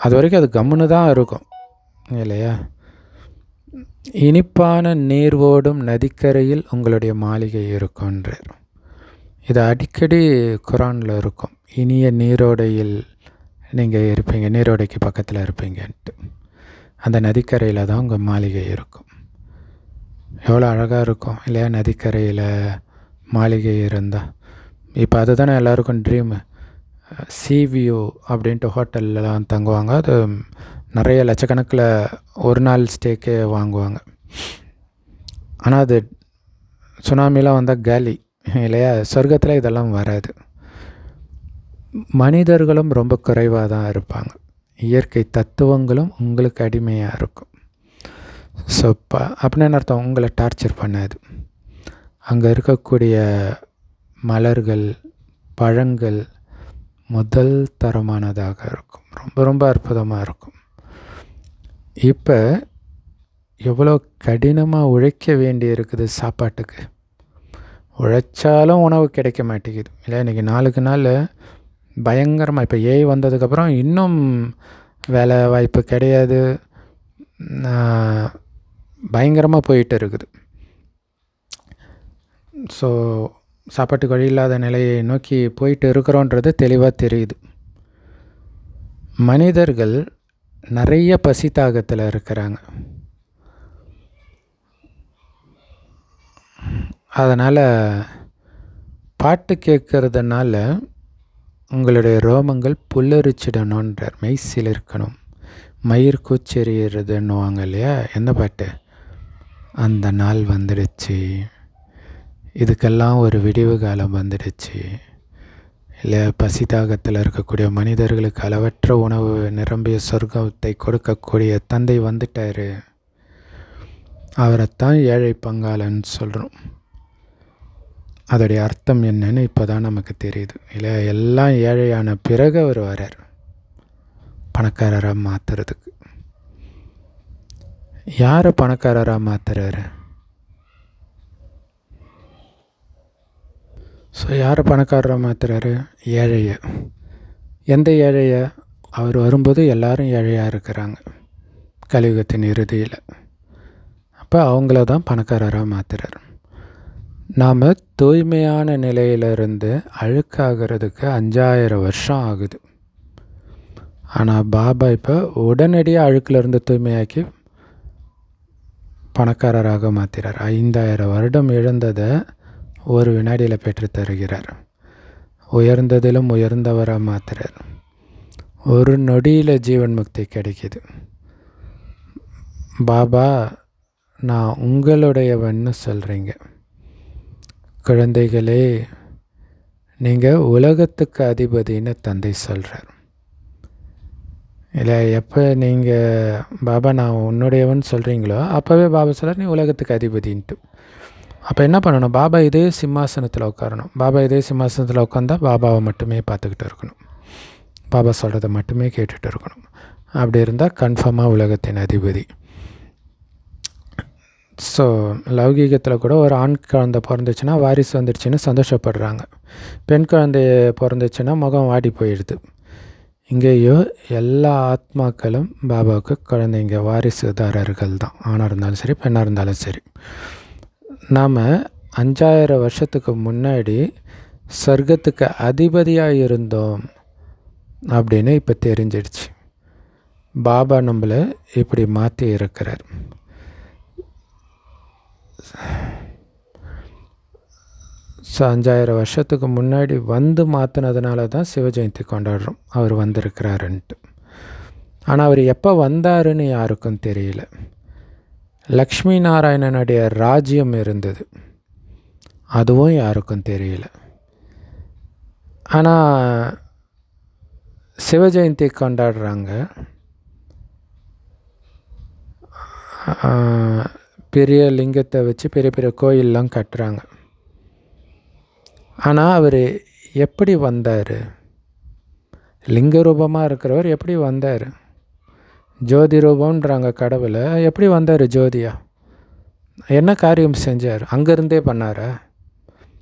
[SPEAKER 1] அது வரைக்கும் அது கம்முன்னு தான் இருக்கும் இல்லையா? இனிப்பான நீர் ஓடும் நதிக்கரையில் உங்களுடைய மாளிகை இருக்கும்ன்றார். இது அடிக்கடி குரானில் இருக்கும். இனிய நீரோடையில் நீங்கள் இருப்பீங்க, நீரோடைக்கு பக்கத்தில் இருப்பீங்கன்ட்டு. அந்த நதிக்கரையில் தான் உங்கள் மாளிகை இருக்கும். எவ்வளோ அழகாக இருக்கும் இல்லையா நதிக்கரையில் மாளிகை இருந்தால்? இப்போ அதுதானே எல்லாருக்கும் ட்ரீமு. சி வியூ அப்படின்ட்டு ஹோட்டல்லாம் தங்குவாங்க. அது நிறைய லட்சக்கணக்கில் ஒரு நாள் ஸ்டேக்கே வாங்குவாங்க. ஆனால் அது சுனாமிலாம் வந்தால் காலி இல்லையா? சொர்க்கத்தில் இதெல்லாம் வராது. மனிதர்களும் ரொம்ப குறைவாக தான் இருப்பாங்க. இயற்கை தத்துவங்களும் உங்களுக்கு அடிமையாக இருக்கும். ஸோ அப்படின்னு அர்த்தம், உங்களை டார்ச்சர் பண்ணாது. அங்கே இருக்கக்கூடிய மலர்கள், பழங்கள் முதல் தரமானதாக இருக்கும், ரொம்ப ரொம்ப அற்புதமாக இருக்கும். இப்போ எவ்வளோ கடினமாக உழைக்க வேண்டி இருக்குது சாப்பாட்டுக்கு. உழைச்சாலும் உணவு கிடைக்க மாட்டேங்குது இல்லை? இன்றைக்கி நாளுக்கு நாள் பயங்கரமாக, இப்போ ஏஐ வந்ததுக்கப்புறம் இன்னும் வேலை வாய்ப்பு கிடையாது, பயங்கரமாக போயிட்டு இருக்குது. ஸோ சாப்பாட்டுக்கு வழி இல்லாத நிலையை நோக்கி போயிட்டு இருக்கிறோன்றது தெளிவாக தெரியுது. மனிதர்கள் நிறைய பசி தாகத்தில் இருக்கிறாங்க. அதனால் பாட்டு கேட்கறதுனால உங்களுடைய ரோமங்கள் புல்லரிச்சிடணுன்றார். மெய்சில் இருக்கணும், மயிர் கூச்செறிகிறதுன்னுவாங்க இல்லையா? எந்த பாட்டு? அந்த நாள் வந்துடுச்சு, இதுக்கெல்லாம் ஒரு விடிவு காலம் வந்துடுச்சு இல்லை? பசி தாகத்தில் இருக்கக்கூடிய மனிதர்களுக்கு அளவற்ற உணவு நிரம்பிய சொர்க்கத்தை கொடுக்கக்கூடிய தந்தை வந்துட்டார். அவரைத்தான் ஏழை பங்காளன்னு சொல்கிறோம். அதோடைய அர்த்தம் என்னன்னு இப்போ தான் நமக்கு தெரியுது இல்லை? எல்லாம் ஏழையான பிறகு அவர் வரார் பணக்காரராக மாற்றுறதுக்கு. யாரை பணக்காரராக மாற்றுறாரு? ஸோ யாரை பணக்காரராக மாற்றுறாரு? ஏழையை. எந்த ஏழையை? அவர் வரும்போது எல்லாரும் ஏழையாக இருக்கிறாங்க கலியுகத்தின் இறுதியில். அப்போ அவங்கள தான் பணக்காரராக மாற்றுறாரு. நாம் தூய்மையான நிலையிலிருந்து அழுக்காகிறதுக்கு 5000 வருஷம் ஆகுது. ஆனால் பாபா இப்போ உடனடியாக அழுக்கிலிருந்து தூய்மையாக்கி பணக்காரராக மாற்றுறார். 5000 வருடம் இழந்ததை ஒரு வினாடியில் பெற்று தருகிறார். உயர்ந்ததிலும் உயர்ந்தவராக மாற்றுறார். ஒரு நொடியில் ஜீவன் முக்தி கிடைக்கிது. பாபா நான் உங்களுடையவன்னு சொல்கிறீங்க. குழந்தைகளே, நீங்கள் உலகத்துக்கு அதிபதின்னு தந்தை சொல்கிறார் இல்லை? எப்போ நீங்கள் பாபா நான் உன்னுடையவன் சொல்கிறீங்களோ அப்போவே பாபா சொல்கிறார் நீ உலகத்துக்கு அதிபதின்ட்டு. அப்போ என்ன பண்ணணும், பாபா இதே சிம்மாசனத்தில் உட்காரணும். பாபா இதே சிம்மாசனத்தில் உட்காந்தா பாபாவை மட்டுமே பார்த்துக்கிட்டு இருக்கணும், பாபா சொல்கிறத மட்டுமே கேட்டுகிட்டு இருக்கணும். அப்படி இருந்தால் கன்ஃபார்மாக உலகத்தின் அதிபதி. ஸோ லௌகீகத்தில் கூட ஒரு ஆண் குழந்தை பிறந்துச்சுன்னா வாரிசு வந்துடுச்சுன்னு சந்தோஷப்படுறாங்க, பெண் குழந்தை பிறந்துச்சுன்னா முகம் வாடி போயிடுது. இங்கேயோ எல்லா ஆத்மாக்களும் பாபாவுக்கு குழந்தைங்க, வாரிசுதாரர்கள் தான், ஆணாக இருந்தாலும் சரி பெண்ணாக இருந்தாலும் சரி. நாம் 5000 வருஷத்துக்கு முன்னாடி சொர்க்கத்துக்கு அதிபதியாக இருந்தோம் அப்படின்னு இப்போ தெரிஞ்சிடுச்சு. பாபா நம்மளை இப்படி மாற்றி இருக்கிறார். ஸோ 5000 வருஷத்துக்கு முன்னாடி வந்து மாற்றினதுனால தான் சிவஜெயந்தி கொண்டாடுறோம், அவர் வந்திருக்கிறாருன்ட்டு. ஆனால் அவர் எப்போ வந்தாருன்னு யாருக்கும் தெரியல. லக்ஷ்மி நாராயணனுடைய ராஜ்யம் இருந்தது, அதுவும் யாருக்கும் தெரியல. ஆனால் சிவஜெயந்தி கொண்டாடுறாங்க, பெரிய லிங்கத்தை வச்சு பெரிய பெரிய கோயிலெலாம் கட்டுறாங்க. ஆனால் அவர் எப்படி வந்தார், லிங்க ரூபமாக இருக்கிறவர் எப்படி வந்தார், ஜோதி ரூபம்ன்றாங்க கடவுளை, எப்படி வந்தார் ஜோதியா, என்ன காரியம் செஞ்சார், அங்கேருந்தே பண்ணாரா,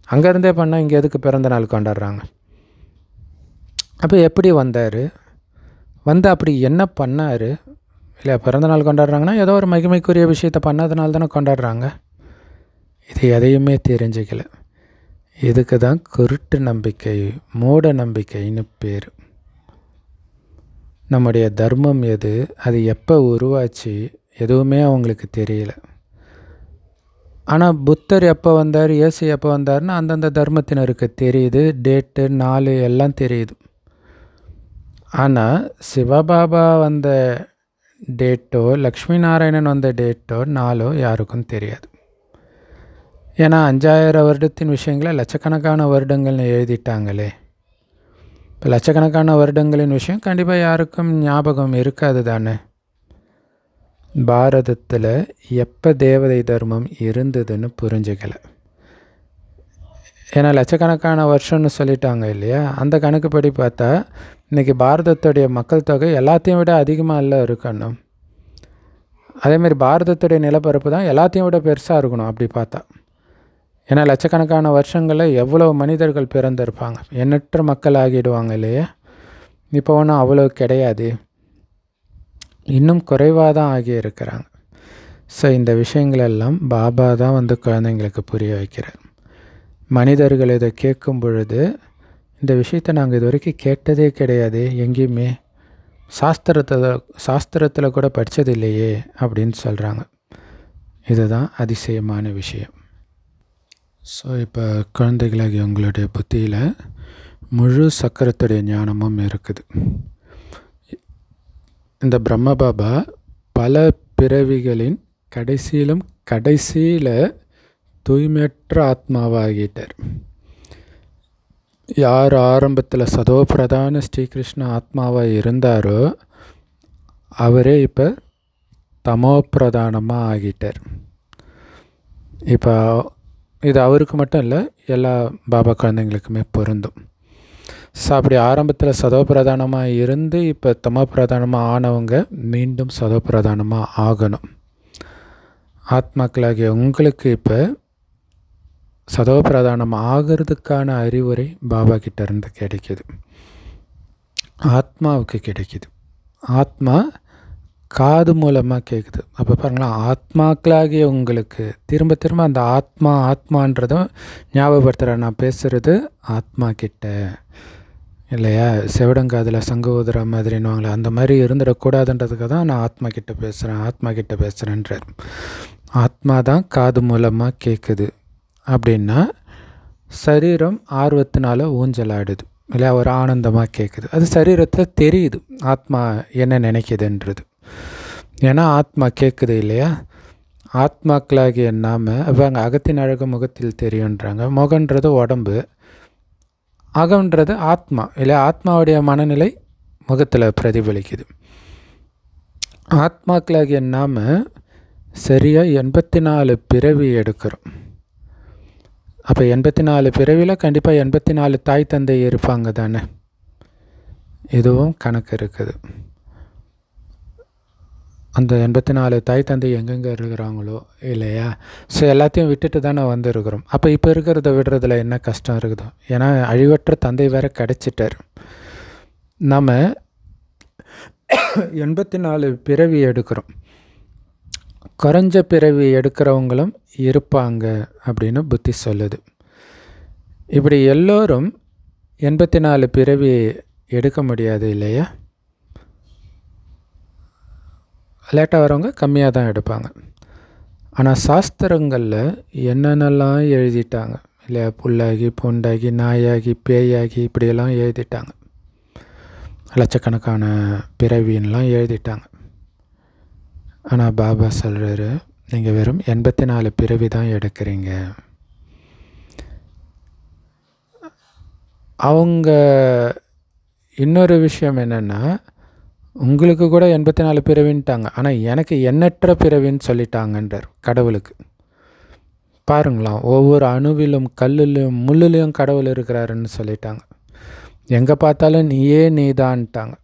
[SPEAKER 1] அங்கேருந்தே பண்ணால் இங்கே எதுக்கு பிறந்த நாள் கொண்டாடுறாங்க. அப்போ எப்படி வந்தார், வந்து அப்படி என்ன பண்ணார், இல்லை பிறந்தநாள் கொண்டாடுறாங்கன்னா ஏதோ ஒரு மகிமைக்குரிய விஷயத்தை பண்ணதுனால தானே கொண்டாடுறாங்க. இது எதையுமே தெரிஞ்சுக்கல. இதுக்கு தான் குருட்டு நம்பிக்கை, மூட நம்பிக்கைன்னு பேர். நம்முடைய தர்மம் எது, அது எப்போ உருவாச்சு, எதுவுமே அவங்களுக்கு தெரியல. ஆனால் புத்தர் எப்போ வந்தார், இயேசு எப்போ வந்தார்னு அந்தந்த தர்மத்தினருக்கு தெரியுது, டேட்டு நாள் எல்லாம் தெரியுது. ஆனால் சிவபாபா வந்த டேட்டோ லக்ஷ்மி நாராயணன் வந்த டேட்டோ நாளோ யாருக்கும் தெரியாது. ஏன்னா 5000 வருடத்தின் விஷயங்களை லட்சக்கணக்கான வருடங்கள்னு எழுதிட்டாங்களே. இப்போ லட்சக்கணக்கான வருடங்களின் விஷயம் கண்டிப்பாக யாருக்கும் ஞாபகம் இருக்காது தானே. பாரதத்தில் எப்போ தேவதை தர்மம் இருந்ததுன்னு புரிஞ்சுக்கலை. ஏன்னா லட்சக்கணக்கான வருஷம்னு சொல்லிட்டாங்க இல்லையா. அந்த கணக்குப்படி பார்த்தா இன்றைக்கி பாரதத்துடைய மக்கள் தொகை எல்லாத்தையும் விட அதிகமாக இல்லை இருக்கணும். அதேமாதிரி பாரதத்துடைய நிலப்பரப்பு தான் எல்லாத்தையும் விட பெருசாக இருக்கணும் அப்படி பார்த்தா. ஏன்னா லட்சக்கணக்கான வருஷங்களில் எவ்வளோ மனிதர்கள் பிறந்திருப்பாங்க, எண்ணற்ற மக்கள் ஆகிடுவாங்க இல்லையா. இப்போ ஒன்றும் அவ்வளோ கிடையாது, இன்னும் குறைவாக தான் ஆகியிருக்கிறாங்க. ஸோ இந்த விஷயங்களெல்லாம் பாபா தான் வந்து குழந்தைங்களுக்கு புரிய வைக்கிறார். மனிதர்கள் இதை கேட்கும் பொழுது இந்த விஷயத்தை நாங்கள் இது வரைக்கும் கேட்டதே கிடையாது, எங்கேயுமே சாஸ்திரத்தில் கூட படித்தது இல்லையே அப்படின்னு சொல்கிறாங்க. இதுதான் அதிசயமான விஷயம். ஸோ இப்போ குழந்தைகளாகி உங்களுடைய புத்தியில் முழு சக்கரத்துடைய ஞானமும் இருக்குது. இந்த பிரம்ம பாபா பல பிறவிகளின் கடைசியில் தூய்மையற்ற ஆத்மாவாகிட்டார். யார் ஆரம்பத்தில் சதோபிரதான ஸ்ரீகிருஷ்ண ஆத்மாவாக இருந்தாரோ அவரே இப்போ தமோபிரதானமாக ஆகிட்டார். இப்போ இது அவருக்கு மட்டும் இல்லை, எல்லா பாபா குழந்தைங்களுக்குமே பொருந்தும். ஸோ அப்படி ஆரம்பத்தில் சதோபிரதானமாக இருந்து இப்போ தமோபிரதானமாக ஆனவங்க மீண்டும் சதோபிரதானமாக ஆகணும். ஆத்மாக்களாகிய உங்களுக்கு இப்போ சதோபிரதானம் ஆகிறதுக்கான அறிவுரை பாபா கிட்டேருந்து கிடைக்கிது, ஆத்மாவுக்கு கிடைக்கிது. ஆத்மா காது மூலமாக கேட்குது. அப்போ பாருங்களேன், ஆத்மாக்களாகிய உங்களுக்கு திரும்ப திரும்ப அந்த ஆத்மான்றதும் ஞாபகப்படுத்துகிற, நான் பேசுகிறது ஆத்மா கிட்ட இல்லையா. செவிடங்காதில் சங்கு ஊதுற மாதிரின்னுவாங்களே, அந்த மாதிரி இருந்துடக்கூடாதுன்றதுக்கு தான் நான் ஆத்மா கிட்ட பேசுகிறேன்றார். ஆத்மா தான் காது மூலமாக கேட்குது அப்படின்னா சரீரம் ஆர்வத்தினால ஊஞ்சலாடுது இல்லையா, ஒரு ஆனந்தமாக கேட்குது. அது சரீரத்தில் தெரியுது ஆத்மா என்ன நினைக்கிதுன்றது. ஏன்னா ஆத்மா கேட்குது இல்லையா. ஆத்மாக்களாகிய நாம் அப்போ அங்கே அகத்தின் அழகு முகத்தில் தெரியுன்றாங்க. முகன்றது உடம்பு, அகன்றது ஆத்மா இல்லை. ஆத்மாவுடைய மனநிலை முகத்தில் பிரதிபலிக்குது. ஆத்மாக்களாகிய நாம் சரியாக 84 பிறவி எடுக்கிறோம். அப்போ 84 பிறவியில் கண்டிப்பாக 84 தாய் தந்தை இருப்பாங்க தானே. இதுவும் கணக்கு இருக்குது. அந்த 84 தாய் தந்தை எங்கெங்கே இருக்கிறாங்களோ இல்லையா. ஸோ எல்லாத்தையும் விட்டுட்டு தானே வந்துருக்கிறோம். அப்போ இப்போ இருக்கிறத விடுறதுல என்ன கஷ்டம் இருக்குதோ. ஏன்னா அழிவற்ற தந்தை வேற கிடச்சிட்டார். நம்ம 84 பிறவி எடுக்கிறோம். குறைஞ்ச பிறவி எடுக்கிறவங்களும் இருப்பாங்க அப்படின்னு புத்தி சொல்லுது. இப்படி எல்லோரும் 84 பிறவி எடுக்க முடியாது இல்லையா. லேட்டாக வரவங்க கம்மியாக தான் எடுப்பாங்க. ஆனால் சாஸ்திரங்களில் என்னென்னலாம் எழுதிட்டாங்க இல்லையா. புல்லாகி பூண்டாகி நாயாகி பேயாகி இப்படியெல்லாம் எழுதிட்டாங்க. லட்சக்கணக்கான பிறவின்லாம் எழுதிட்டாங்க. ஆனால் பாபா சொல்கிறாரு, நீங்கள் வெறும் 84 பிறவி தான் எடுக்கிறீங்க. அவங்க இன்னொரு விஷயம் என்னென்னா, உங்களுக்கு கூட 84 பிறவின்ட்டாங்க, ஆனால் எனக்கு எண்ணற்ற பிறவின்னு சொல்லிட்டாங்கன்றார் கடவுளுக்கு. பாருங்களாம், ஒவ்வொரு அணுவிலும் கல்லுலையும் முள்ளுலையும் கடவுள் இருக்கிறாருன்னு சொல்லிட்டாங்க. எங்கே பார்த்தாலும் நீயே நீதான்ட்டாங்க.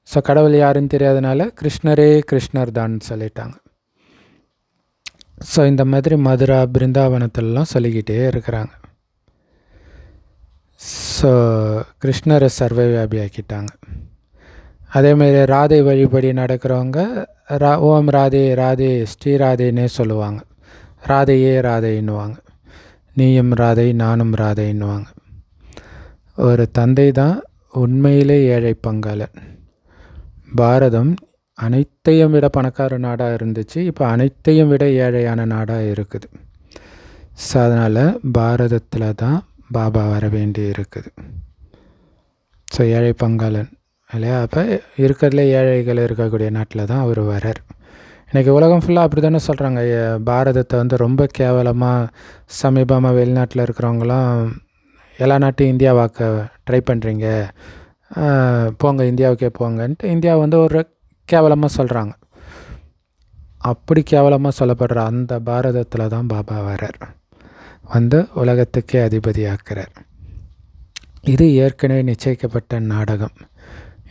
[SPEAKER 1] ஸோ கடவுள் யாருன்னு தெரியாதனால கிருஷ்ணரே கிருஷ்ணர் தான் சொல்லிட்டாங்க. ஸோ இந்த மாதிரி மதுரா பிருந்தாவனத்திலலாம் சொல்லிக்கிட்டே இருக்கிறாங்க. ஸோ கிருஷ்ணரை சர்வவியாபி ஆக்கிட்டாங்க. அதேமாரி ராதை வழிபடி நடக்கிறவங்க ஓம் ராதே ராதே ஸ்ரீராதேன்னே சொல்லுவாங்க. ராதையே ராதைன்னுவாங்க. நீயும் ராதை நானும் ராதைன்னுவாங்க. ஒரு தந்தை தான் உண்மையிலே ஏழை பங்காளன். பாரதம் அனைத்தையும் விட பணக்கார நாடாக இருந்துச்சு, இப்போ அனைத்தையும் விட ஏழையான நாடாக இருக்குது. ஸோ அதனால் பாரதத்தில் தான் பாபா வர வேண்டி இருக்குது. ஸோ ஏழை பங்காளன் இல்லையா. அப்போ இருக்கிறதுல ஏழைகள் இருக்கக்கூடிய நாட்டில் தான் அவர் வரார். இன்றைக்கி உலகம் ஃபுல்லாக அப்படி தானே சொல்கிறாங்க. பாரதத்தை வந்து ரொம்ப கேவலமாக சமீபமாக வெளிநாட்டில் இருக்கிறவங்களாம் எல்லா நாட்டையும் இந்தியாவாக்க ட்ரை பண்ணுறீங்க, போங்க இந்தியாவுக்கே போங்கன்ட்டு இந்தியா வந்து ஒரு கேவலமாக சொல்கிறாங்க. அப்படி கேவலமாக சொல்லப்படுற அந்த பாரதத்தில் தான் பாபா வரார், வந்து உலகத்துக்கே அதிபதியாக்குறார். இது ஏற்கனவே நிச்சயிக்கப்பட்ட நாடகம்.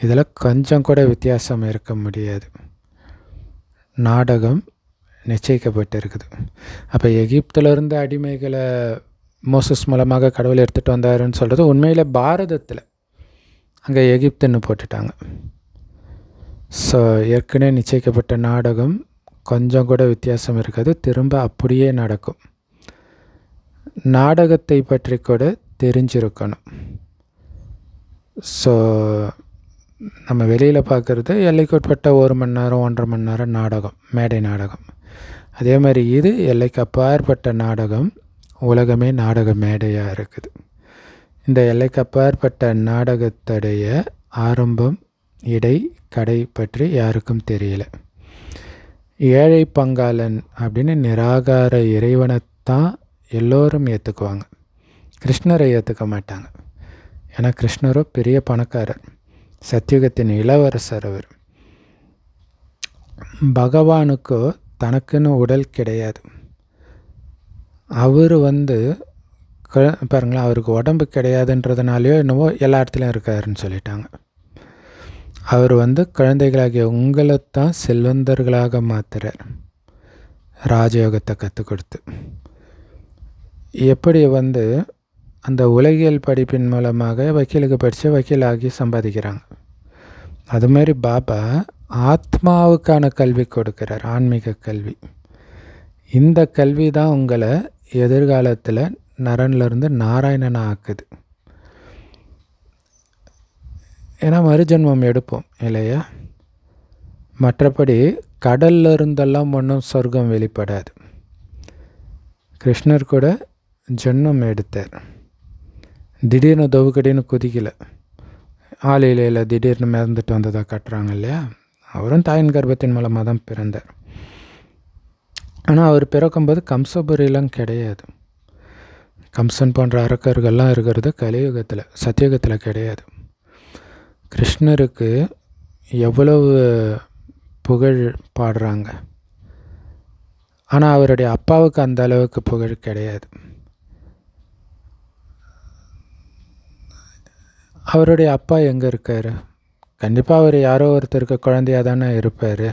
[SPEAKER 1] இதில் கொஞ்சம் கூட வித்தியாசம் இருக்க முடியாது. நாடகம் நிச்சயிக்கப்பட்டு இருக்குது. அப்போ எகிப்திலிருந்து அடிமைகளை மோசஸ் மூலமாக கடவுள் எடுத்துகிட்டு வந்தாருன்னு சொல்கிறது உண்மையில் பாரதத்தில், அங்கே எகிப்துன்னு போட்டுட்டாங்க. ஸோ ஏற்கனவே நிச்சயிக்கப்பட்ட நாடகம் கொஞ்சம் கூட வித்தியாசம் இருக்காது, திரும்ப அப்படியே நடக்கும். நாடகத்தை பற்றி கூட தெரிஞ்சிருக்கணும். ஸோ நம்ம வெளியில் பார்க்குறது எல்லைக்குட்பட்ட 1 மணி நேரம் 1.5 மணி நேரம் நாடகம், மேடை நாடகம். அதே மாதிரி இது எல்லைக்கு அப்பாற்பட்ட நாடகம், உலகமே நாடக மேடையாக இருக்குது. இந்த எல்லைக்கு அப்பாற்பட்ட நாடகத்துடைய ஆரம்பம் இடை கடை பற்றி யாருக்கும் தெரியல. ஏழை பங்காளன் அப்படின்னு நிராகார இறைவனைத்தான் எல்லோரும் ஏற்றுக்குவாங்க, கிருஷ்ணரை ஏற்றுக்க மாட்டாங்க. ஏன்னா கிருஷ்ணரோ பெரிய பணக்காரர், சத்தியுகத்தின் இளவரசர். அவர் பகவானுக்கோ தனக்குன்னு உடல் கிடையாது. அவர் வந்து பாருங்களேன், அவருக்கு உடம்பு கிடையாதுன்றதுனாலையோ என்னவோ எல்லா இடத்துலையும் இருக்காருன்னு சொல்லிட்டாங்க. அவர் வந்து குழந்தைகளாகிய உங்களைத்தான் செல்வந்தர்களாக மாற்றுறார், ராஜயோகத்தை கற்றுக் கொடுத்து. எப்படி வந்து அந்த உலகியல் படிப்பின் மூலமாக வக்கீலுக்கு படித்து வக்கீலாகி சம்பாதிக்கிறாங்க, அதுமாரி பாபா ஆத்மாவுக்கான கல்வி கொடுக்குறார், ஆன்மீக கல்வி. இந்த கல்வி தான் உங்களை எதிர்காலத்தில் நரன்லேருந்து நாராயணனை ஆக்குது. ஏன்னா மறுஜன்மம் எடுப்போம் இல்லையா. மற்றபடி கடல்ல இருந்தெல்லாம் ஒன்றும் சொர்க்கம் வெளிப்படாது. கிருஷ்ணர் கூட ஜென்மம் எடுத்தார், திடீர்னு தொவுக்கடின்னு குதிக்கலை, ஆலையில திடீர்னு மிதந்துட்டு வந்ததாக கட்டுறாங்க இல்லையா. அவரும் தாயின் கர்ப்பத்தின் மூலமாக தான் பிறந்தார். ஆனால் அவர் பிறக்கும்போது கம்சபுரிலாம் கிடையாது. கம்சன் போன்ற அரக்கர்கள்லாம் இருக்கிறது கலியுகத்தில், சத்தியுகத்தில் கிடையாது. கிருஷ்ணருக்கு எவ்வளவு புகழ் பாடுறாங்க, ஆனால் அவருடைய அப்பாவுக்கு அந்த அளவுக்கு புகழ் கிடையாது. அவருடைய அப்பா எங்கே இருக்கார்? கண்டிப்பாக அவர் யாரோ ஒருத்தருக்கு குழந்தையாக தானே இருப்பார்.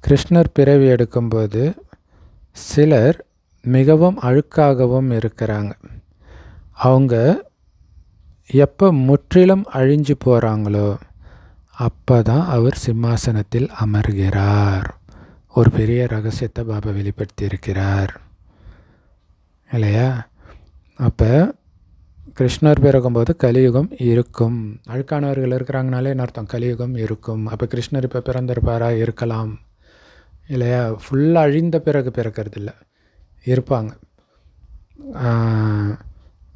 [SPEAKER 1] கிருஷ்ணர் பிறவி எடுக்கும்போது சிலர் மிகவும் அழுக்காகவும் இருக்கிறாங்க. அவங்க எப்போ முற்றிலும் அழிஞ்சு போகிறாங்களோ அப்போ தான் அவர் சிம்மாசனத்தில் அமர்கிறார். ஒரு பெரிய ரகசியத்தை பாபா வெளிப்படுத்தி இருக்கிறார் இல்லையா? அப்போ கிருஷ்ணர் பிறக்கும்போது கலியுகம் இருக்கும். அழுக்கானவர்கள் இருக்கிறாங்கனாலே என்ன அர்த்தம்? கலியுகம் இருக்கும். அப்போ கிருஷ்ணர் இப்போ பிறந்திருப்பாரா? இருக்கலாம் இல்லையா? ஃபுல்லாக அழிந்த பிறகு பிறக்கிறது இல்லை, இருப்பாங்க.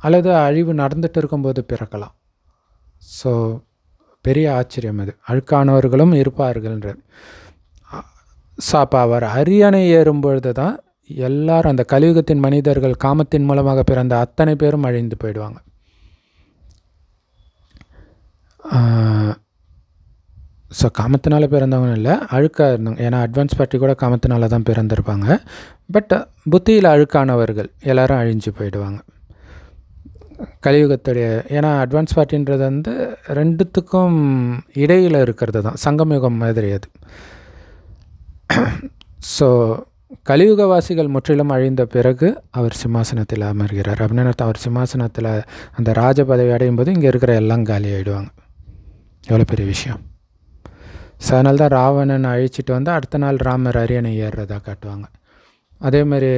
[SPEAKER 1] அல்லது அழிவு நடந்துட்டு இருக்கும்போது பிறக்கலாம். ஸோ பெரிய ஆச்சரியம் அது. அழுக்கானவர்களும் இருப்பார்கள்ன்றது. ஸோ அப்போ அவர் அரியணை ஏறும்பொழுது தான் எல்லாரும், அந்த கலியுகத்தின் மனிதர்கள், காமத்தின் மூலமாக பிறந்த அத்தனை பேரும் அழிந்து போயிடுவாங்க. ஸோ காமத்தினால் பிறந்தவங்க இல்லை, அழுக்காக இருந்தவங்க. ஏன்னா அட்வான்ஸ் பார்ட்டி கூட காமத்தினால தான் பிறந்திருப்பாங்க. பட் புத்தியில் அழுக்கானவர்கள் எல்லோரும் அழிஞ்சு போயிடுவாங்க கலியுகத்துடைய. ஏன்னா அட்வான்ஸ் பார்ட்டின்றது வந்து ரெண்டுத்துக்கும் இடையில் இருக்கிறது தான், சங்கமயுகம் மாதிரி அது. ஸோ கலியுகவாசிகள் முற்றிலும் அழிந்த பிறகு அவர் சிம்மாசனத்தில் அமர்கிறார். அப்படின்னு அர்த்தம், அவர் சிம்மாசனத்தில் அந்த ராஜ பதவி அடையும் போது இங்கே இருக்கிற எல்லாம் காலி ஆகிடுவாங்க. எவ்வளோ பெரிய விஷயம். ஸோ அதனால தான் ராவணன் அழிச்சிட்டு வந்து அடுத்த நாள் ராமர் அரியணை ஏறுறதா காட்டுவாங்க. அதேமாதிரி